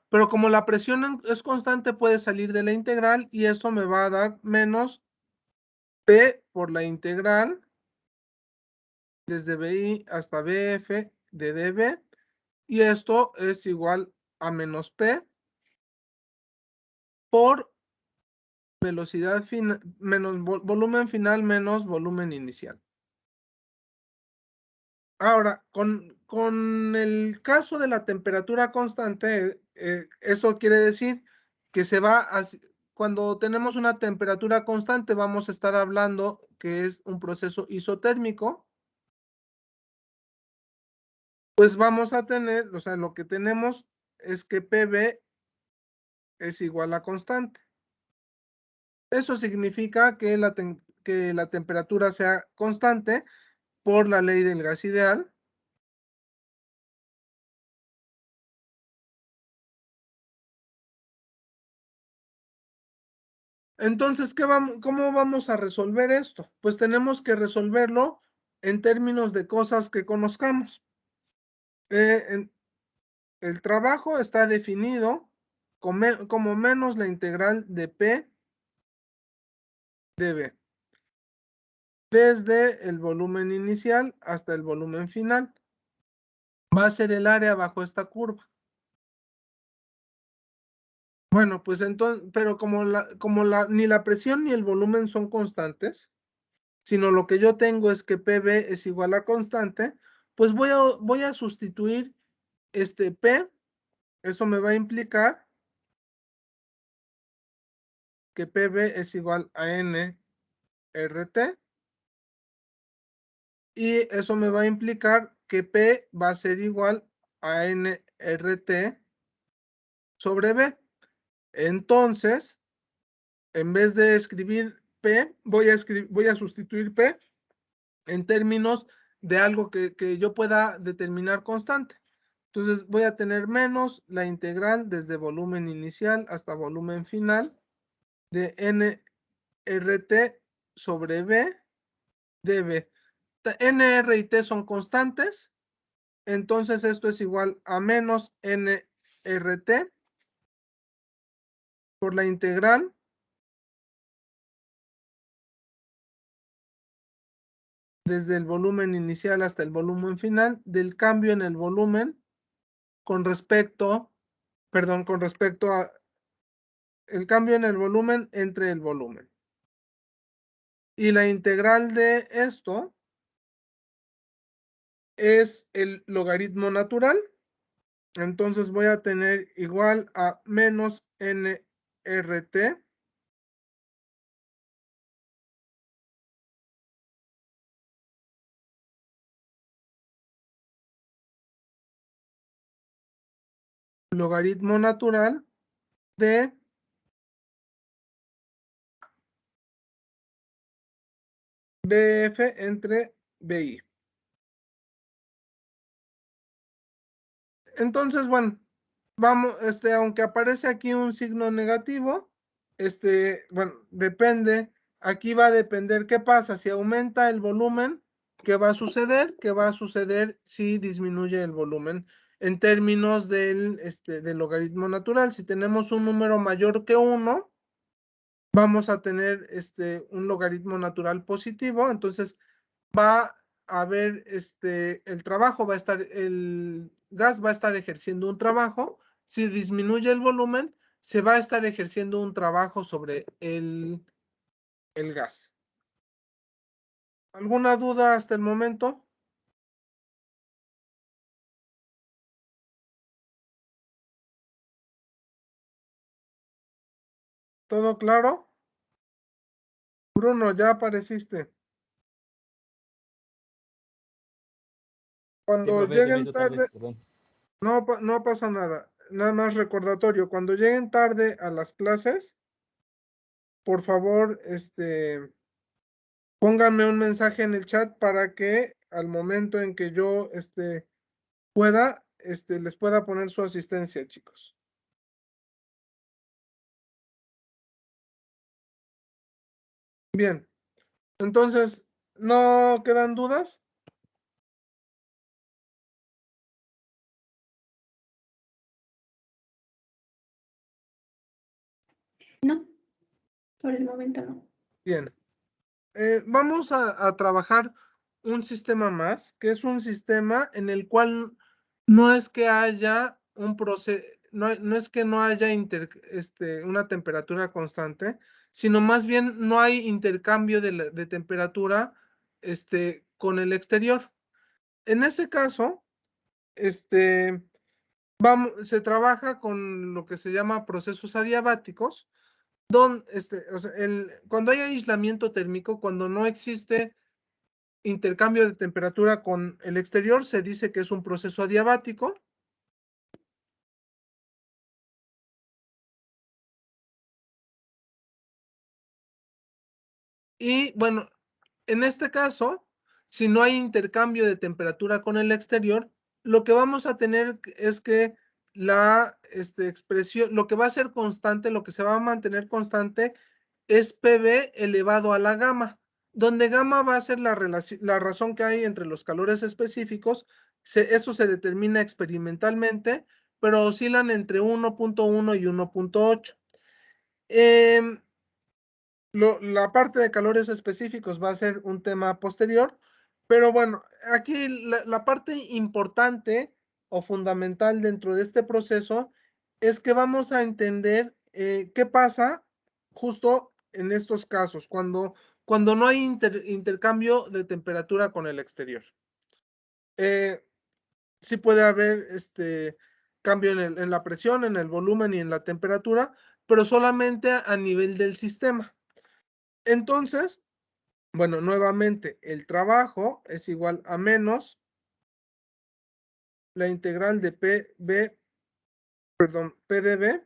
pero como la presión es constante puede salir de la integral y eso me va a dar menos P por la integral desde BI hasta BF de dB, y esto es igual a menos P por velocidad final menos volumen final menos volumen inicial. Ahora, con el caso de la temperatura constante, eso quiere decir que cuando tenemos una temperatura constante, vamos a estar hablando que es un proceso isotérmico, pues vamos a tener, o sea, lo que tenemos es que PV es igual a constante. Eso significa que la temperatura sea constante por la ley del gas ideal. Entonces, ¿cómo vamos a resolver esto? Pues tenemos que resolverlo en términos de cosas que conozcamos. El trabajo está definido como menos la integral de P dB, desde el volumen inicial hasta el volumen final. Va a ser el área bajo esta curva. Bueno, pues entonces, pero ni la presión ni el volumen son constantes, sino lo que yo tengo es que PV es igual a constante, pues voy a sustituir este P, eso me va a implicar que PV es igual a nRT, y eso me va a implicar que P va a ser igual a nRT sobre B. Entonces, en vez de escribir P, voy a sustituir P en términos de algo que yo pueda determinar constante. Entonces voy a tener menos la integral desde volumen inicial hasta volumen final de nRT sobre B dB. nR y T son constantes, entonces esto es igual a menos nRT por la integral desde el volumen inicial hasta el volumen final del cambio en el volumen con respecto a el cambio en el volumen entre el volumen. Y la integral de esto es el logaritmo natural. Entonces voy a tener igual a menos nRT logaritmo natural de BF entre BI. Entonces, bueno, vamos, aunque aparece aquí un signo negativo, bueno, depende, aquí va a depender qué pasa, si aumenta el volumen, ¿qué va a suceder? ¿Qué va a suceder si disminuye el volumen? En términos del logaritmo natural, si tenemos un número mayor que 1, vamos a tener un logaritmo natural positivo, entonces va a haber el trabajo va a estar, el gas va a estar ejerciendo un trabajo. Si disminuye el volumen, se va a estar ejerciendo un trabajo sobre el gas. ¿Alguna duda hasta el momento? ¿Todo claro? Bruno, ya apareciste. Cuando lleguen tarde, no pasa nada. Nada más recordatorio, cuando lleguen tarde a las clases, por favor, pónganme un mensaje en el chat para que al momento en que yo pueda, les pueda poner su asistencia, chicos. Bien, entonces, ¿no quedan dudas? No, por el momento no. Bien. Vamos a trabajar un sistema más, que es un sistema en el cual no es que haya un proceso, no es que no haya una temperatura constante, sino más bien no hay intercambio de temperatura con el exterior. En ese caso, se trabaja con lo que se llama procesos adiabáticos, donde, cuando hay aislamiento térmico, cuando no existe intercambio de temperatura con el exterior, se dice que es un proceso adiabático. Y bueno, en este caso, si no hay intercambio de temperatura con el exterior, lo que vamos a tener es que la expresión, lo que va a ser constante, lo que se va a mantener constante es PV elevado a la gamma, donde gamma va a ser la razón que hay entre los calores específicos. Eso se determina experimentalmente, pero oscilan entre 1.1 y 1.8. La parte de calores específicos va a ser un tema posterior, pero bueno, aquí la parte importante o fundamental dentro de este proceso es que vamos a entender qué pasa justo en estos casos, cuando no hay intercambio de temperatura con el exterior. Sí puede haber cambio en la presión, en el volumen y en la temperatura, pero solamente a nivel del sistema. Entonces, bueno, nuevamente, el trabajo es igual a menos la integral de PdV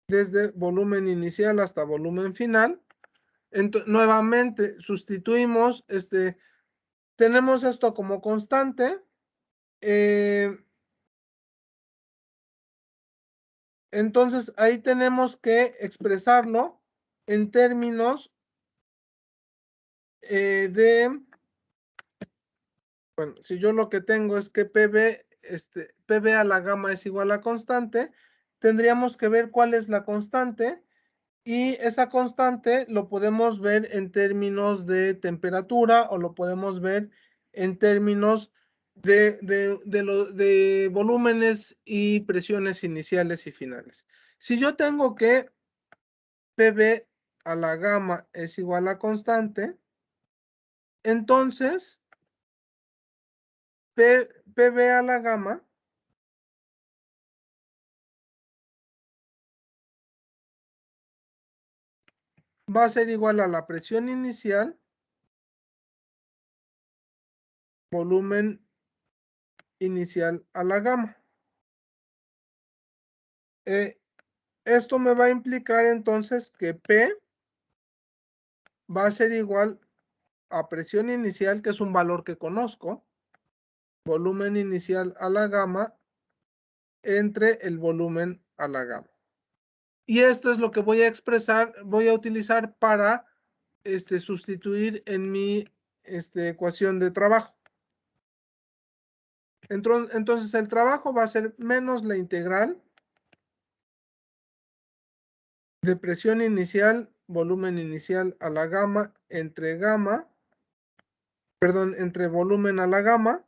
desde volumen inicial hasta volumen final. Nuevamente, sustituimos, tenemos esto como constante. Entonces, ahí tenemos que expresarlo en términos bueno, si yo lo que tengo es que PV a la gamma es igual a constante, tendríamos que ver cuál es la constante, y esa constante lo podemos ver en términos de temperatura o lo podemos ver en términos de volúmenes y presiones iniciales y finales. Si yo tengo que PV a la gamma es igual a constante, entonces PV a la gamma va a ser igual a la presión inicial, volumen inicial a la gamma. Esto me va a implicar entonces que P va a ser igual a presión inicial, que es un valor que conozco, volumen inicial a la gamma, entre el volumen a la gamma. Y esto es lo que voy a expresar, voy a utilizar para sustituir en mi ecuación de trabajo. Entonces el trabajo va a ser menos la integral de presión inicial, volumen inicial a la gamma, entre volumen a la gamma,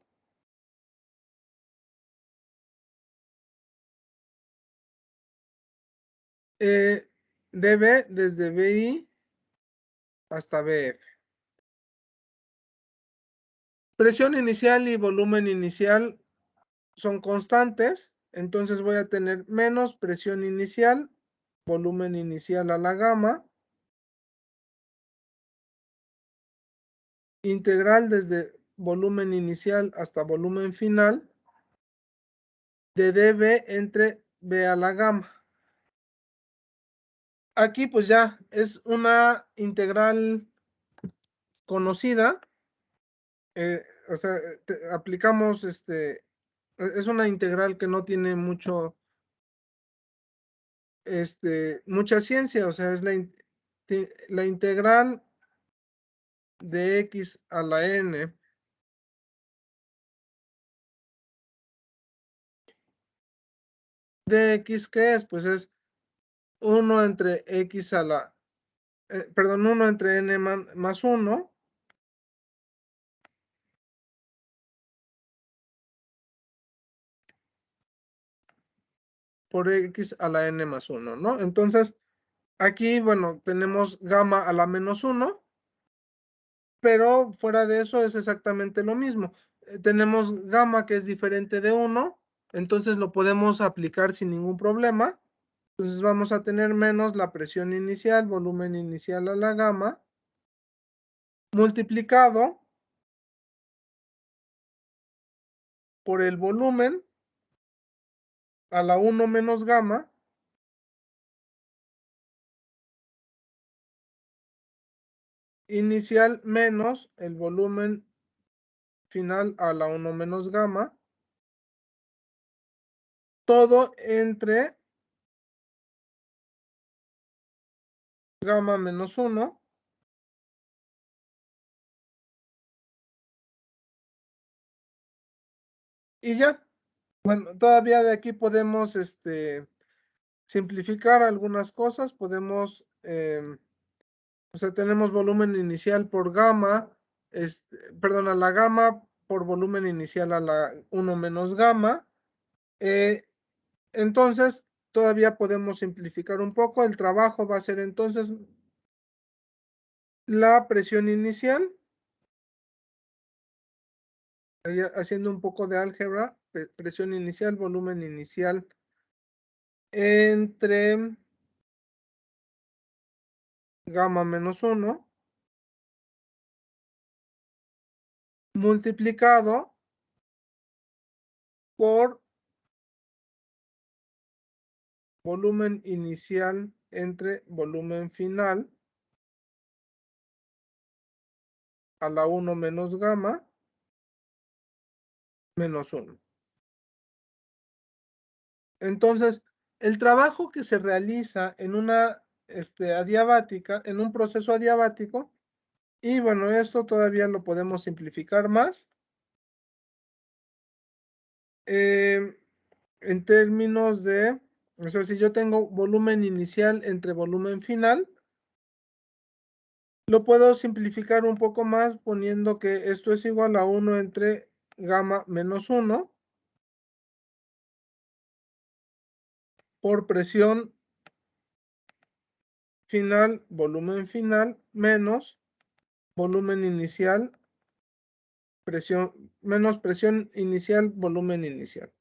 dB desde BI hasta BF. Presión inicial y volumen inicial son constantes, Entonces voy a tener menos presión inicial, volumen inicial a la gamma, integral desde volumen inicial hasta volumen final, de dB entre B a la gamma. Aquí pues ya es una integral conocida, o sea, aplicamos es una integral que no tiene mucha ciencia, o sea, es la integral de x a la n de x, ¿qué es? Pues es 1 entre x a la, perdón, 1 entre n más 1 por x a la n más 1, ¿no? Entonces, aquí, bueno, tenemos gamma a la menos 1, pero fuera de eso es exactamente lo mismo. Tenemos gamma que es diferente de 1, entonces lo podemos aplicar sin ningún problema. Entonces vamos a tener menos la presión inicial, volumen inicial a la gamma, multiplicado por el volumen a la 1 menos gamma, inicial menos el volumen final a la 1 menos gamma, todo entre gamma menos 1 y ya. Bueno, todavía de aquí podemos simplificar algunas cosas. Podemos, o sea, tenemos volumen inicial por gamma, perdón, a la gamma por volumen inicial a la 1 menos gamma. Entonces, todavía podemos simplificar un poco. El trabajo va a ser entonces la presión inicial, haciendo un poco de álgebra, presión inicial, volumen inicial entre gamma menos 1 multiplicado por volumen inicial entre volumen final a la 1 menos gamma menos 1. Entonces, el trabajo que se realiza en una adiabática, en un proceso adiabático, y bueno, esto todavía lo podemos simplificar más. En términos de, o sea, si yo tengo volumen inicial entre volumen final, lo puedo simplificar un poco más poniendo que esto es igual a 1 entre gamma menos 1 por presión final, volumen final, menos volumen inicial, menos presión inicial, volumen inicial.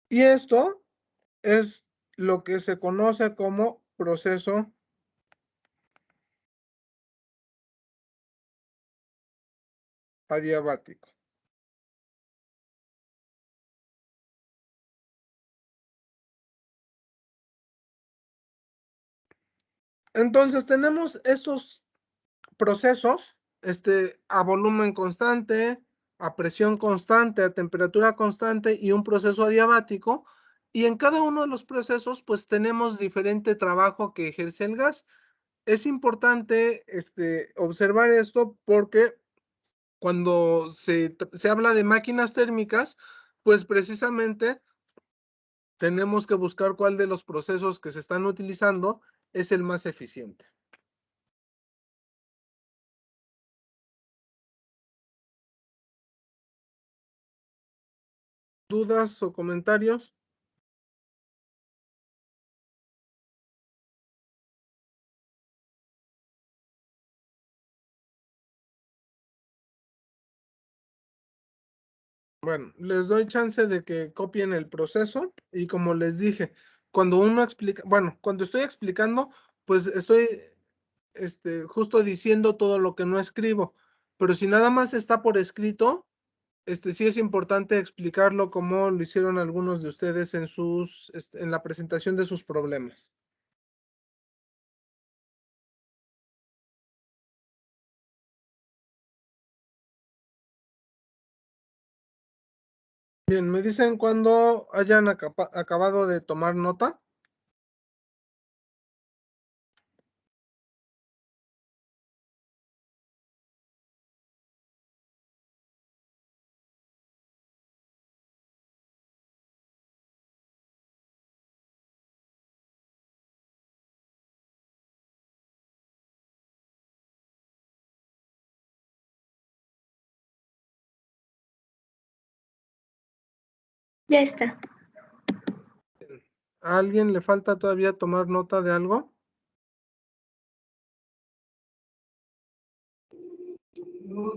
Y esto es lo que se conoce como proceso adiabático. Entonces tenemos estos procesos a volumen constante, a presión constante, a temperatura constante y un proceso adiabático. Y en cada uno de los procesos, pues tenemos diferente trabajo que ejerce el gas. Es importante observar esto porque cuando se habla de máquinas térmicas, pues precisamente tenemos que buscar cuál de los procesos que se están utilizando es el más eficiente. ¿Dudas o comentarios? Bueno, les doy chance de que copien el proceso y como les dije, cuando uno explica, bueno, cuando estoy explicando, pues estoy justo diciendo todo lo que no escribo, pero si nada más está por escrito, sí es importante explicarlo como lo hicieron algunos de ustedes en en la presentación de sus problemas. Bien, me dicen cuando hayan acabado de tomar nota. Ya está. ¿A alguien le falta todavía tomar nota de algo? No,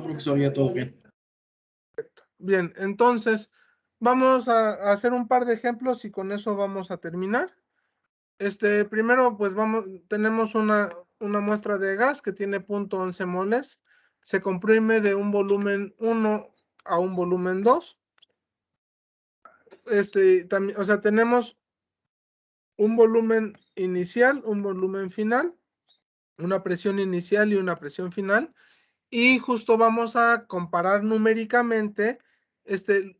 profesor, ya todo bien. Bien, entonces vamos a hacer un par de ejemplos y con eso vamos a terminar. Primero, pues tenemos una muestra de gas que tiene 0.11 moles. Se comprime de un volumen 1 a un volumen 2. También, o sea, tenemos un volumen inicial, un volumen final, una presión inicial y una presión final. Y justo vamos a comparar numéricamente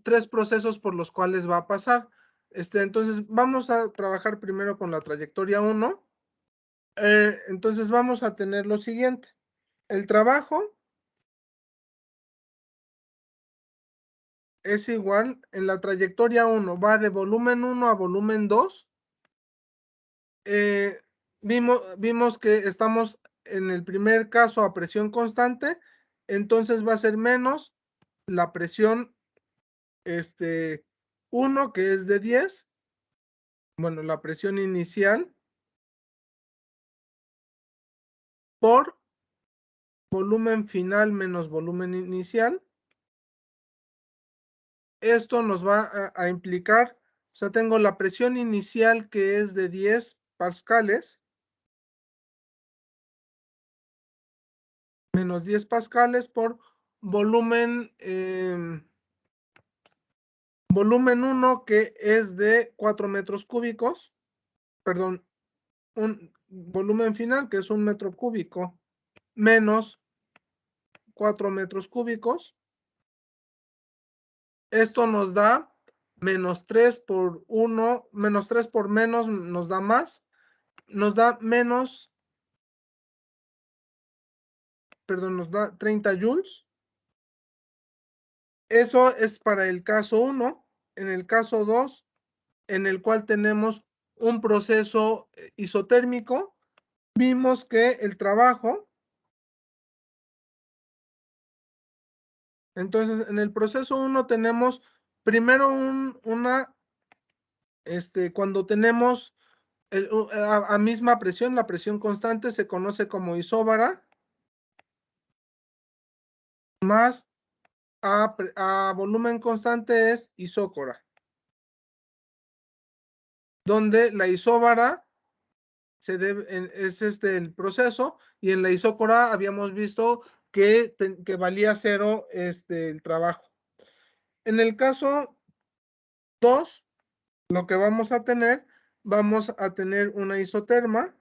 tres procesos por los cuales va a pasar. Entonces, vamos a trabajar primero con la trayectoria 1. Entonces, vamos a tener lo siguiente. El trabajo es igual, en la trayectoria 1 va de volumen 1 a volumen 2. Vimos que estamos en el primer caso a presión constante, entonces va a ser menos la presión 1, que es de 10, bueno, la presión inicial, por volumen final menos volumen inicial. Esto nos va a implicar, o sea, tengo la presión inicial que es de 10 pascales, menos 10 pascales por volumen, volumen 1 que es de 4 metros cúbicos, perdón, un volumen final que es 1 metro cúbico, menos 4 metros cúbicos. Esto nos da menos 3 por 1, menos 3 por menos nos da más, nos da menos, perdón, nos da 30 joules. Eso es para el caso 1. En el caso 2, en el cual tenemos un proceso isotérmico, vimos que el trabajo, entonces en el proceso 1 tenemos primero cuando tenemos a misma presión, la presión constante se conoce como isóbara, más a volumen constante es isócora, donde la isóbara es el proceso, y en la isócora habíamos visto que valía 0 el trabajo. En el caso 2, lo que vamos a tener una isoterma.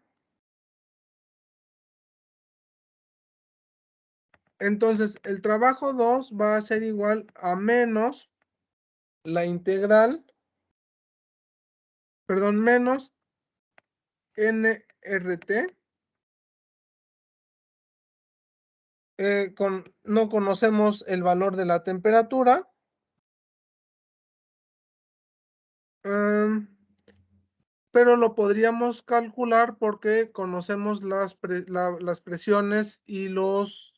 Entonces, el trabajo 2 va a ser igual a menos la integral, perdón, menos nRT. No conocemos el valor de la temperatura. Pero lo podríamos calcular porque conocemos las presiones y los,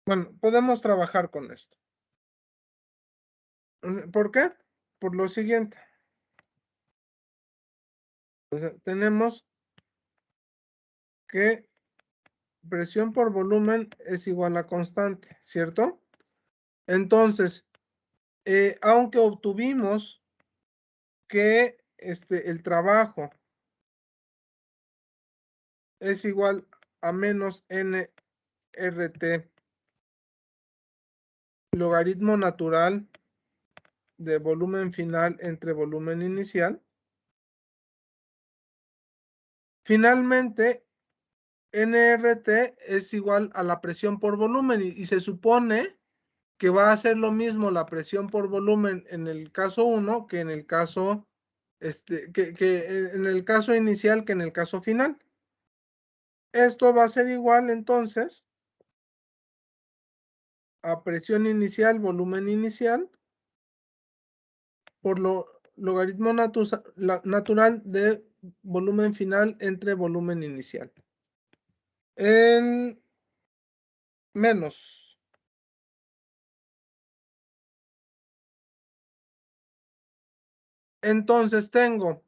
bueno, podemos trabajar con esto. ¿Por qué? Por lo siguiente. O sea, tenemos que presión por volumen es igual a constante, ¿cierto? Entonces, aunque obtuvimos que el trabajo es igual a menos nRT logaritmo natural de volumen final entre volumen inicial. Finalmente, nRT es igual a la presión por volumen y se supone que va a ser lo mismo la presión por volumen en el caso 1 que en el caso en el caso inicial que en el caso final. Esto va a ser igual entonces a presión inicial, volumen inicial, por logaritmo natural de volumen final entre volumen inicial. En menos. Entonces tengo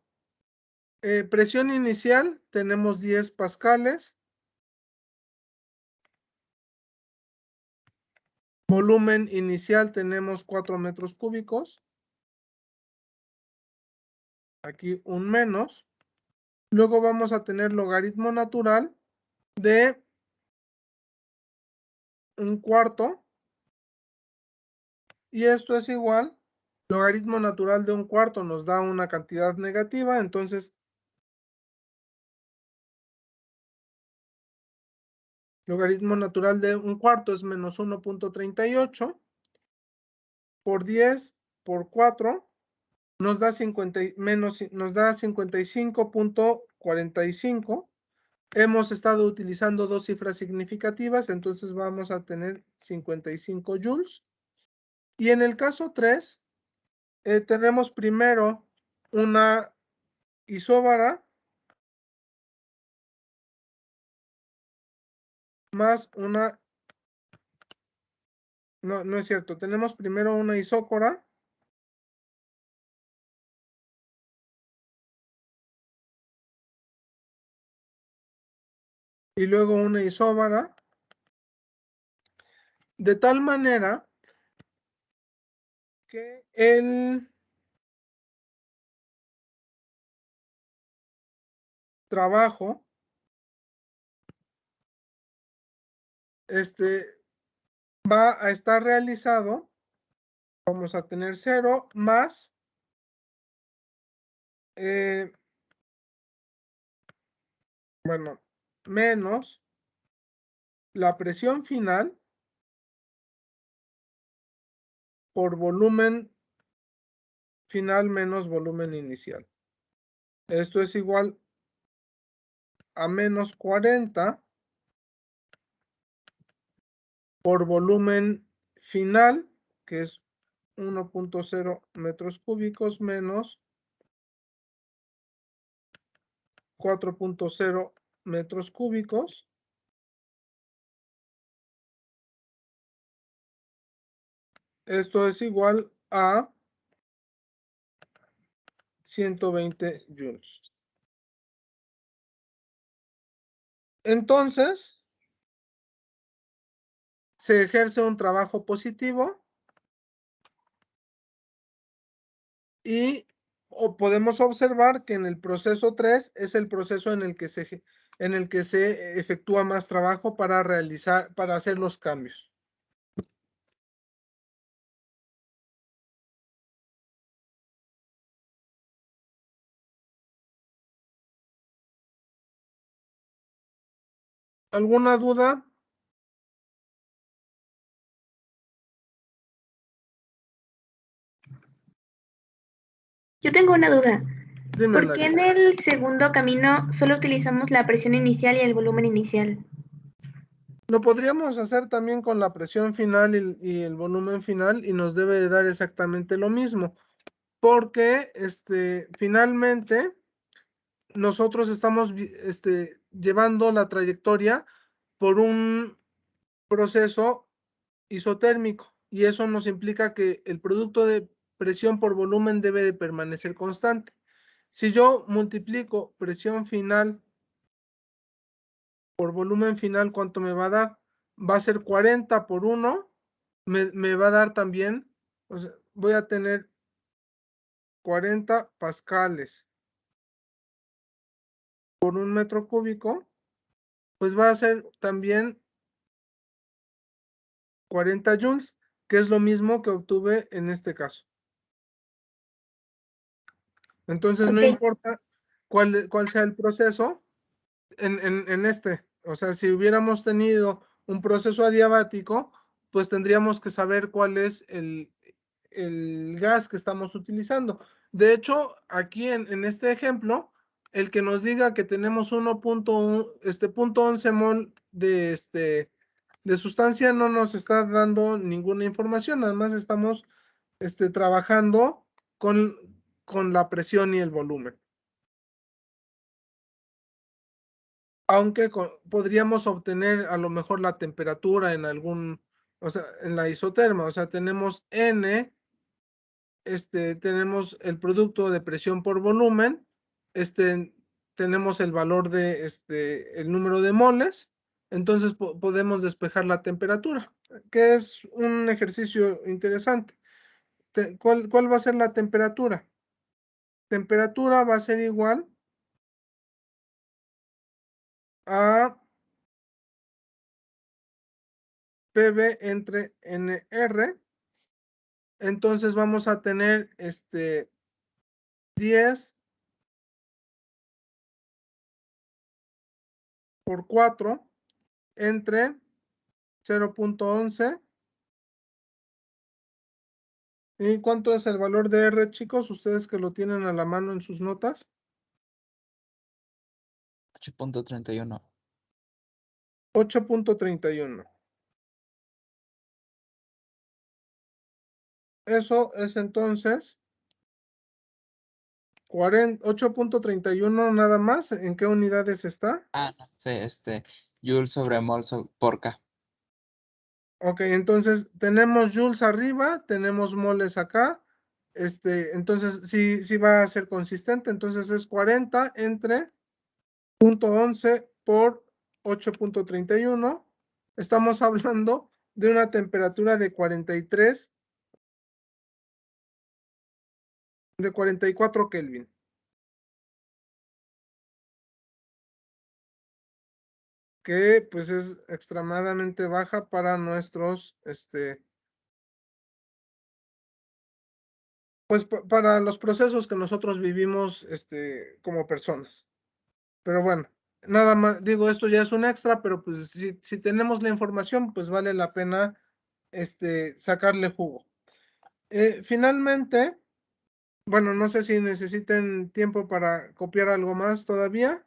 presión inicial, tenemos 10 pascales. Volumen inicial tenemos 4 metros cúbicos. Aquí un menos. Luego vamos a tener logaritmo natural de 1/4. Y esto es igual. Logaritmo natural de 1/4 nos da una cantidad negativa. Entonces, logaritmo natural de 1/4 es menos 1.38. Por 10 por 4 nos da 55.45. Hemos estado utilizando dos cifras significativas, entonces vamos a tener 55 joules. Y en el caso 3, tenemos primero una isóbara más una... No es cierto. Tenemos primero una isócora. Y luego una isóbara. De tal manera que el trabajo va a estar realizado, vamos a tener 0 más menos la presión final por volumen final menos volumen inicial. Esto es igual a menos 40 por volumen final, que es 1.0 metros cúbicos menos 4.0 metros cúbicos. Esto es igual a 120 joules. Entonces, se ejerce un trabajo positivo y podemos observar que en el proceso 3 es el proceso en el que se efectúa más trabajo para hacer los cambios. ¿Alguna duda? Yo tengo una duda. Dime, ¿Por qué en el segundo camino solo utilizamos la presión inicial y el volumen inicial? Lo podríamos hacer también con la presión final y el volumen final y nos debe de dar exactamente lo mismo. Porque finalmente nosotros estamos llevando la trayectoria por un proceso isotérmico y eso nos implica que el producto de presión por volumen debe de permanecer constante. Si yo multiplico presión final por volumen final, ¿cuánto me va a dar? Va a ser 40 por 1, me va a dar también, o sea, voy a tener 40 pascales por 1 metro cúbico, pues va a ser también 40 joules, que es lo mismo que obtuve en este caso. Entonces no Ok. importa cuál sea el proceso en este. O sea, si hubiéramos tenido un proceso adiabático, pues tendríamos que saber cuál es el gas que estamos utilizando. De hecho, aquí en este ejemplo, el que nos diga que tenemos 1.11 mol de sustancia no nos está dando ninguna información, nada más estamos trabajando con la presión y el volumen. Aunque podríamos obtener a lo mejor la temperatura en algún, o sea, en la isoterma, o sea, tenemos N, tenemos el producto de presión por volumen, tenemos el valor de, el número de moles, entonces podemos despejar la temperatura, que es un ejercicio interesante. ¿Cuál va a ser la temperatura? Temperatura va a ser igual a PV entre NR. Entonces vamos a tener 10 por 4 entre 0.11. ¿Y cuánto es el valor de R, chicos? Ustedes que lo tienen a la mano en sus notas. 8.31. 8.31. Eso es entonces 8.31 nada más. ¿En qué unidades está? Ah, no sé, Joule sobre mol por K. Ok, entonces tenemos joules arriba, tenemos moles acá. Entonces sí va a ser consistente. Entonces es 40 entre 0.11 por 8.31. Estamos hablando de una temperatura de 43, de 44 Kelvin. Que pues es extremadamente baja para nuestros, pues para los procesos que nosotros vivimos, como personas. Pero bueno, nada más, digo, esto ya es un extra, pero pues si tenemos la información, pues vale la pena, sacarle jugo. Finalmente, bueno, no sé si necesiten tiempo para copiar algo más todavía.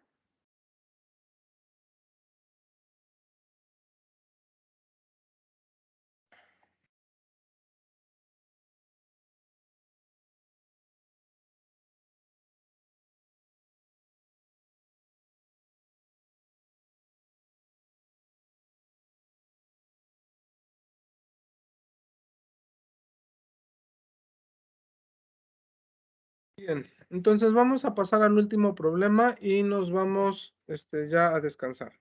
Bien, entonces vamos a pasar al último problema y nos vamos ya a descansar.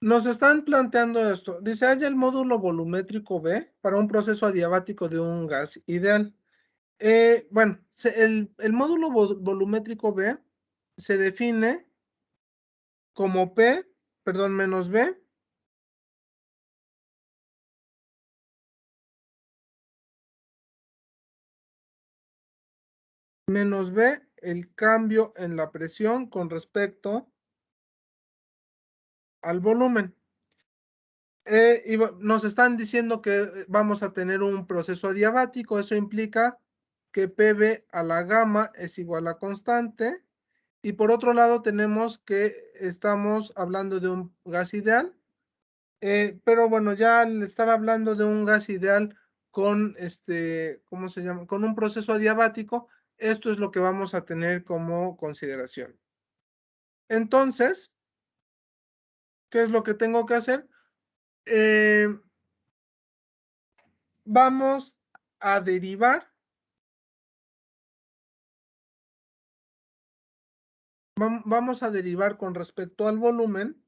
Nos están planteando esto. Dice, haya el módulo volumétrico B para un proceso adiabático de un gas ideal. Bueno, el módulo volumétrico B se define como P, perdón, menos B, menos B, el cambio en la presión con respecto al volumen. Y nos están diciendo que vamos a tener un proceso adiabático, eso implica que PV a la gamma es igual a constante, y por otro lado tenemos que estamos hablando de un gas ideal, pero bueno, ya al estar hablando de un gas ideal con ¿cómo se llama? Con un proceso adiabático, esto es lo que vamos a tener como consideración. Entonces, ¿qué es lo que tengo que hacer? Vamos a derivar. Vamos a derivar con respecto al volumen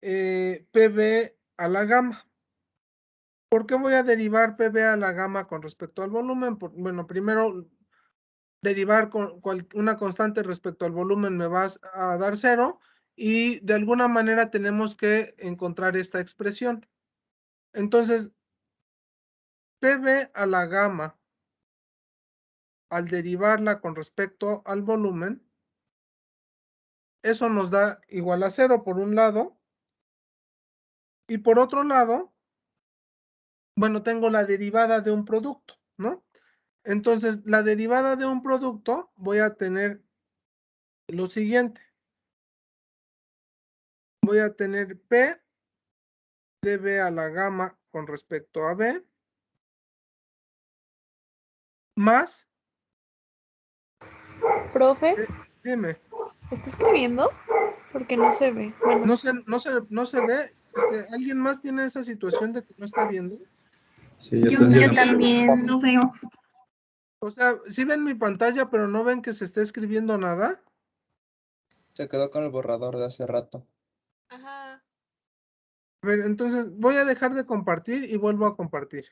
PV a la gamma. ¿Por qué voy a derivar PV a la gamma con respecto al volumen? Bueno, primero, derivar con una constante respecto al volumen me va a dar 0 y de alguna manera tenemos que encontrar esta expresión. Entonces, PV a la gamma, al derivarla con respecto al volumen, eso nos da igual a 0 por un lado. Y por otro lado, bueno, tengo la derivada de un producto, ¿no? Entonces, la derivada de un producto voy a tener lo siguiente. Voy a tener P de B a la gamma con respecto a B más. Profe, Dime. ¿está escribiendo? Porque no se ve. Bueno, No se ve. ¿Alguien más tiene esa situación de que no está viendo? Sí, Yo también no veo. O sea, sí ven mi pantalla, pero no ven que se esté escribiendo nada. Se quedó con el borrador de hace rato. Ajá. A ver, entonces voy a dejar de compartir y vuelvo a compartir.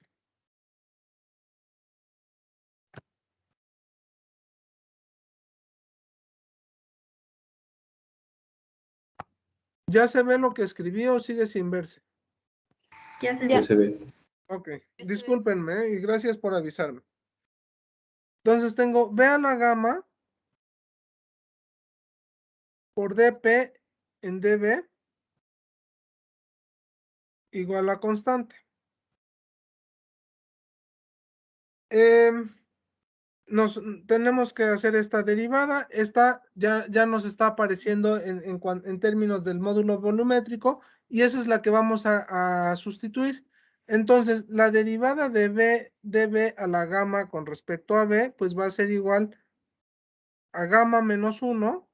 ¿Ya se ve lo que escribí o sigue sin verse? Ya se ve. Ok, discúlpenme y gracias por avisarme. Entonces tengo B a la gamma por dP en dB igual a constante. Tenemos que hacer esta derivada. Esta ya nos está apareciendo en términos del módulo volumétrico y esa es la que vamos a sustituir. Entonces, la derivada de B dB a la gamma con respecto a B, pues va a ser igual a gamma menos 1.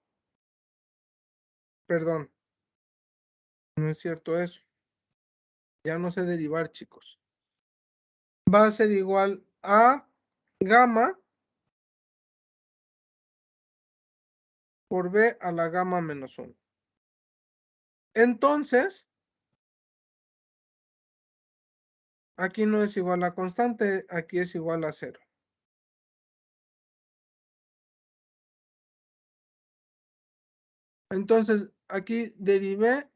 Perdón, no es cierto eso. Ya no sé derivar, chicos. Va a ser igual a gamma por B a la gamma menos 1. Entonces, aquí no es igual a constante, aquí es igual a 0. Entonces, aquí derivé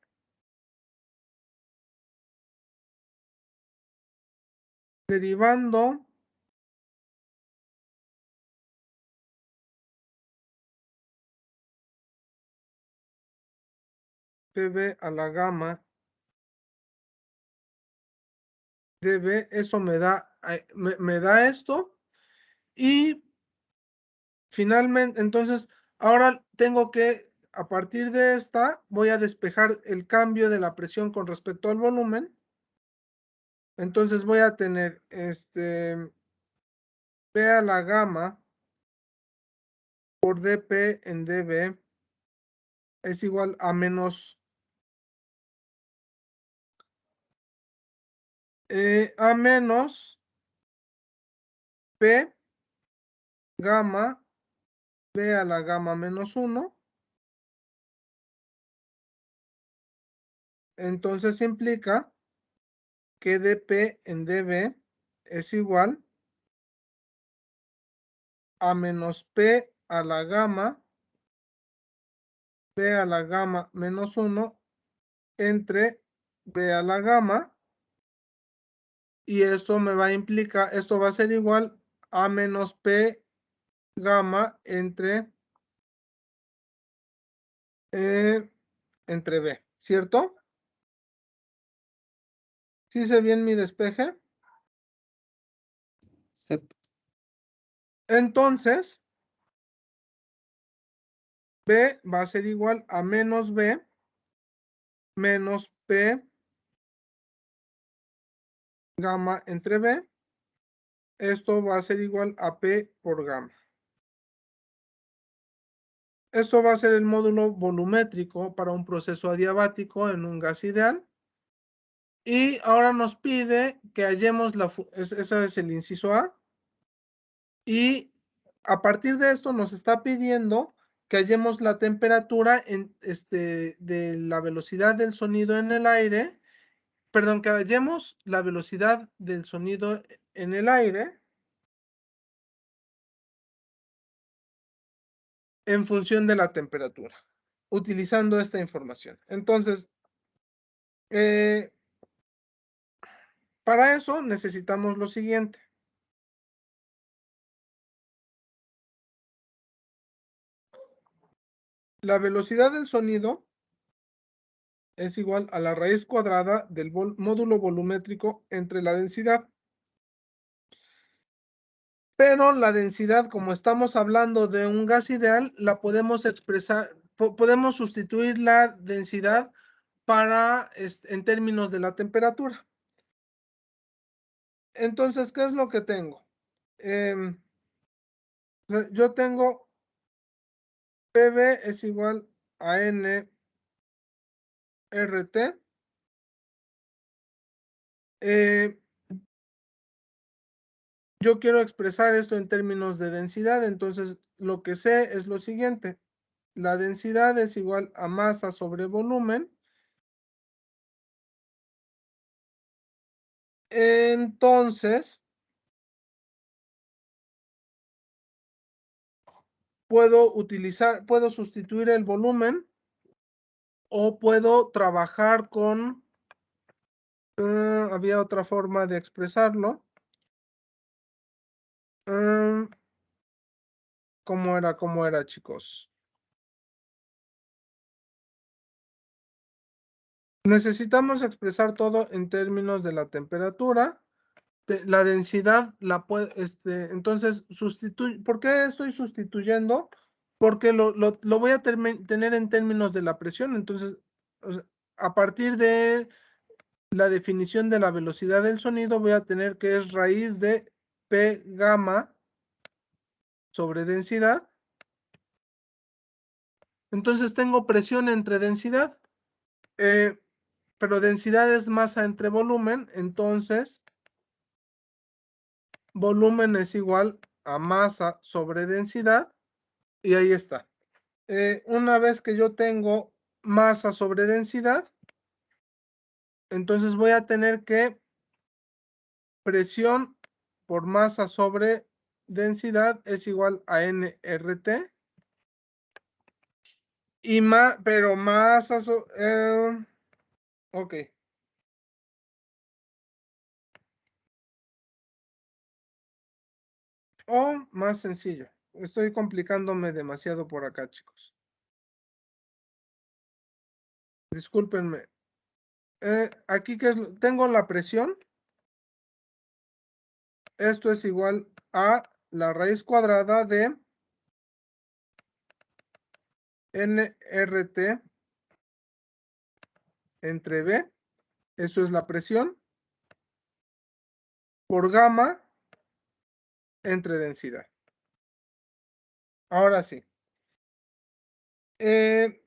derivando PB a la gamma dB, eso me da esto. Y finalmente, entonces, ahora tengo que, a partir de esta, voy a despejar el cambio de la presión con respecto al volumen. Entonces voy a tener P a la gamma por dP en dB es igual a menos P gamma B a la gamma menos 1. Entonces implica que dP en dB es igual a menos P a la gamma B a la gamma menos 1 entre B a la gamma. Y esto me va a implicar, esto va a ser igual a menos P gamma entre B, ¿cierto? ¿Sí se ve bien mi despeje? Sí. Entonces, B va a ser igual a menos B menos P gamma entre B. Esto va a ser igual a P por gamma. Esto va a ser el módulo volumétrico para un proceso adiabático en un gas ideal. Y ahora nos pide que hallemos ese es el inciso A. Y a partir de esto nos está pidiendo que hallemos la temperatura de la velocidad del sonido en el aire, perdón, que hallemos la velocidad del sonido en el aire en función de la temperatura, utilizando esta información. Entonces, para eso necesitamos lo siguiente. La velocidad del sonido es igual a la raíz cuadrada del módulo volumétrico entre la densidad. Pero la densidad, como estamos hablando de un gas ideal, la podemos expresar, podemos sustituir la densidad en términos de la temperatura. Entonces, ¿qué es lo que tengo? Yo tengo PV es igual a N RT. Yo quiero expresar esto en términos de densidad, entonces lo que sé es lo siguiente. La densidad es igual a masa sobre volumen. Entonces, puedo sustituir el volumen o puedo trabajar con, había otra forma de expresarlo. ¿Cómo era, chicos? Necesitamos expresar todo en términos de la temperatura. La densidad la puede, entonces, ¿por qué estoy sustituyendo? Porque lo voy a tener en términos de la presión. Entonces, o sea, a partir de la definición de la velocidad del sonido, voy a tener que es raíz de P gamma sobre densidad. Entonces tengo presión entre densidad, pero densidad es masa entre volumen, entonces volumen es igual a masa sobre densidad, y ahí está. Una vez que yo tengo masa sobre densidad, entonces voy a tener que presión por masa sobre densidad es igual a nRT. Pero masa, ok. O más sencillo. Estoy complicándome demasiado por acá, chicos. Discúlpenme. Aquí tengo la presión. Esto es igual a la raíz cuadrada de nRT entre B. Eso es la presión. Por gamma entre densidad. Ahora sí. Pero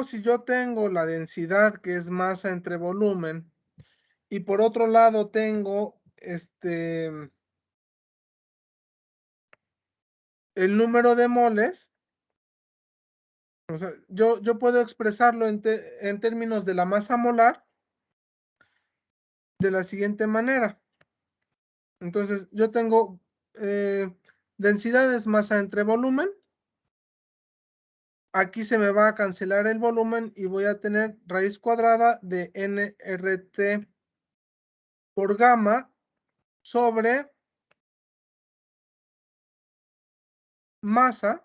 si yo tengo la densidad, que es masa entre volumen, y por otro lado tengo el número de moles, o sea, yo puedo expresarlo en términos de la masa molar de la siguiente manera. Entonces, yo tengo densidad es masa entre volumen. Aquí se me va a cancelar el volumen y voy a tener raíz cuadrada de nRT por gamma sobre masa.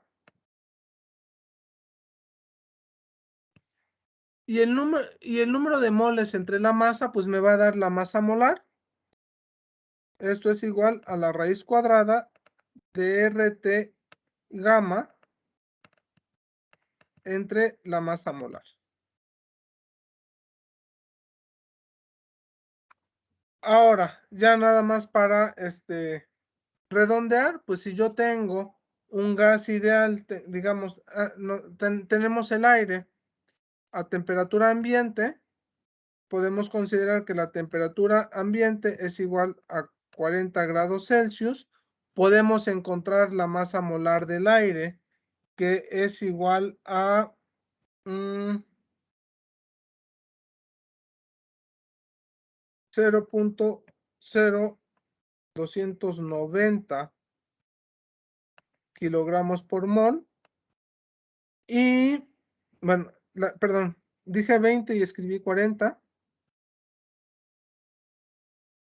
Y el número de moles entre la masa, pues me va a dar la masa molar. Esto es igual a la raíz cuadrada de RT gamma entre la masa molar. Ahora, ya nada más para redondear, pues si yo tengo un gas ideal, digamos, tenemos el aire a temperatura ambiente, podemos considerar que la temperatura ambiente es igual a 40 grados Celsius podemos encontrar la masa molar del aire, que es igual a 0.0290 kilogramos por mol. Y, bueno, perdón, dije 20 y escribí 40.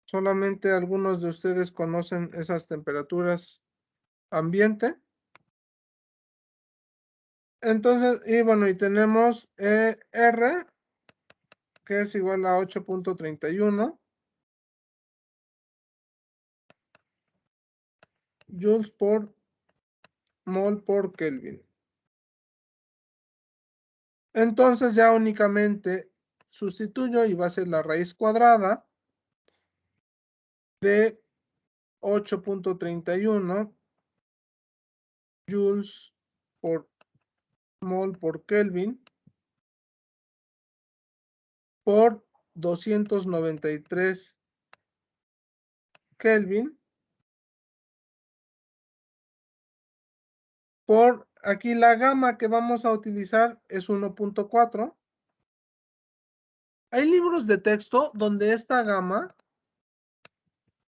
Solamente algunos de ustedes conocen esas temperaturas ambiente. Entonces, y bueno, y tenemos R, que es igual a 8.31 joules por mol por Kelvin. Entonces ya únicamente sustituyo y va a ser la raíz cuadrada de 8.31 joules por mol por Kelvin por 293 Kelvin por, aquí la gama que vamos a utilizar es 1.4. Hay libros de texto donde esta gama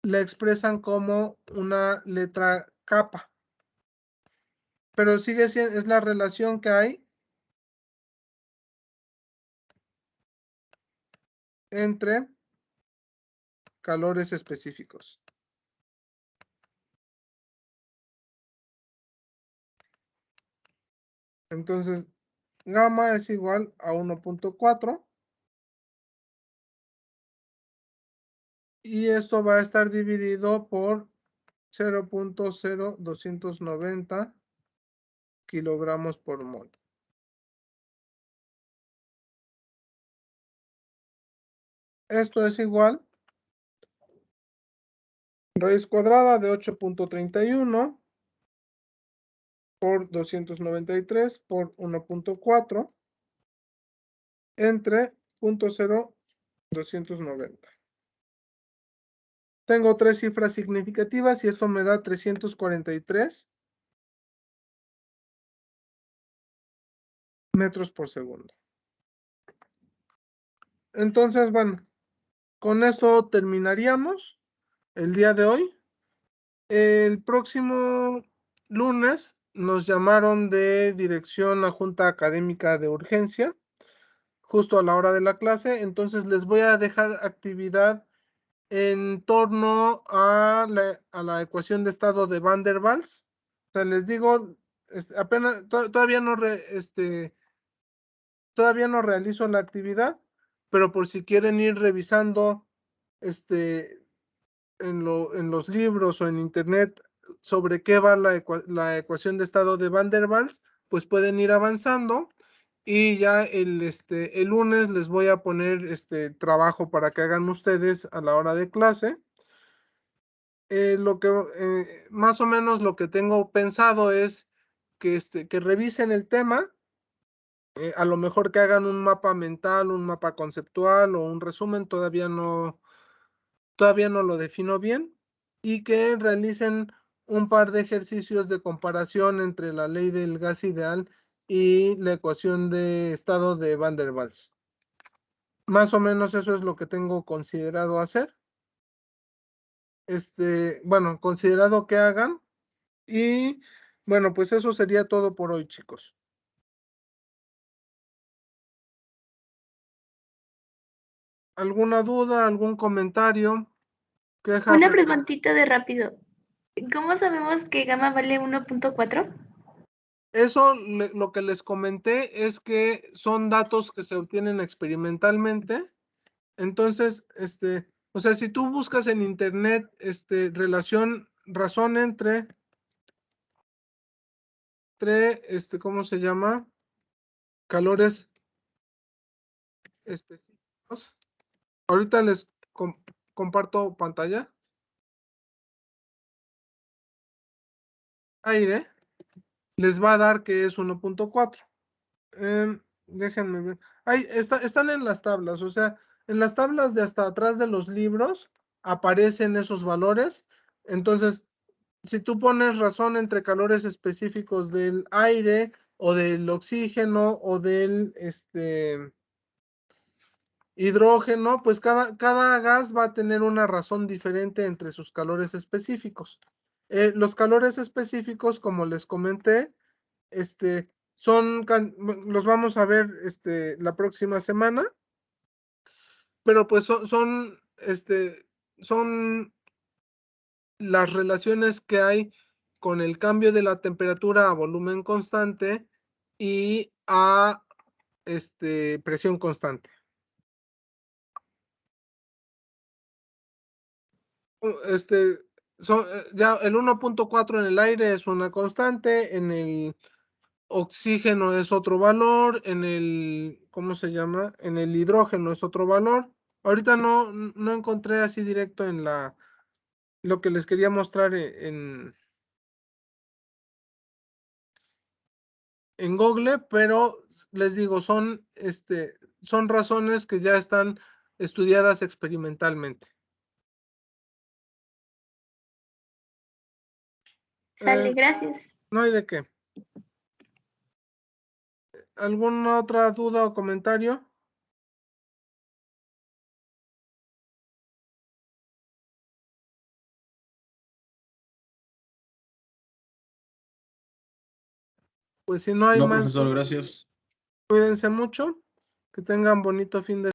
la expresan como una letra kappa, pero sigue siendo, es la relación que hay entre calores específicos. Entonces, gamma es igual a 1.4. Y esto va a estar dividido por 0.0290 kilogramos por mol. Esto es igual raíz cuadrada de 8.31 por 293 por 1.4 entre 0.0290. Tengo tres cifras significativas y esto me da 343 metros por segundo. Entonces, bueno, con esto terminaríamos el día de hoy. El próximo lunes nos llamaron de dirección a Junta Académica de Urgencia, justo a la hora de la clase. Entonces les voy a dejar actividad en torno a la ecuación de estado de Van der Waals. O sea, les digo, apenas, todavía no realizo la actividad, pero por si quieren ir revisando en los libros o en internet sobre qué va la ecuación de estado de Van der Waals, pues pueden ir avanzando. Y ya el lunes les voy a poner trabajo para que hagan ustedes a la hora de clase. Más o menos lo que tengo pensado es que revisen el tema, a lo mejor que hagan un mapa mental, un mapa conceptual o un resumen, todavía no lo defino bien, y que realicen un par de ejercicios de comparación entre la ley del gas ideal y la ecuación de estado de Van der Waals. Más o menos eso es lo que tengo considerado hacer. Bueno, considerado que hagan. Y bueno, pues eso sería todo por hoy, chicos. ¿Alguna duda, algún comentario? ¿Quejas? Una preguntita de rápido. ¿Cómo sabemos que gamma vale 1.4? Eso lo que les comenté es que son datos que se obtienen experimentalmente. Entonces, o sea, si tú buscas en internet, razón entre, ¿cómo se llama? Calores específicos. Ahorita les comparto pantalla. Aire, les va a dar que es 1.4. Déjenme ver. Ahí están en las tablas, o sea, en las tablas de hasta atrás de los libros aparecen esos valores. Entonces, si tú pones razón entre calores específicos del aire o del oxígeno o del hidrógeno, pues cada gas va a tener una razón diferente entre sus calores específicos. Los calores específicos, como les comenté, los vamos a ver la próxima semana, pero pues son las relaciones que hay con el cambio de la temperatura a volumen constante y a presión constante. Ya el 1.4 en el aire es una constante, en el oxígeno es otro valor, en el, ¿cómo se llama? En el hidrógeno es otro valor. Ahorita no encontré así directo en lo que les quería mostrar en Google, pero les digo, son razones que ya están estudiadas experimentalmente. Sale, gracias. No hay de qué. ¿Alguna otra duda o comentario? Pues si no hay No, más profesor, dudas, gracias. cuídense mucho, que tengan bonito fin de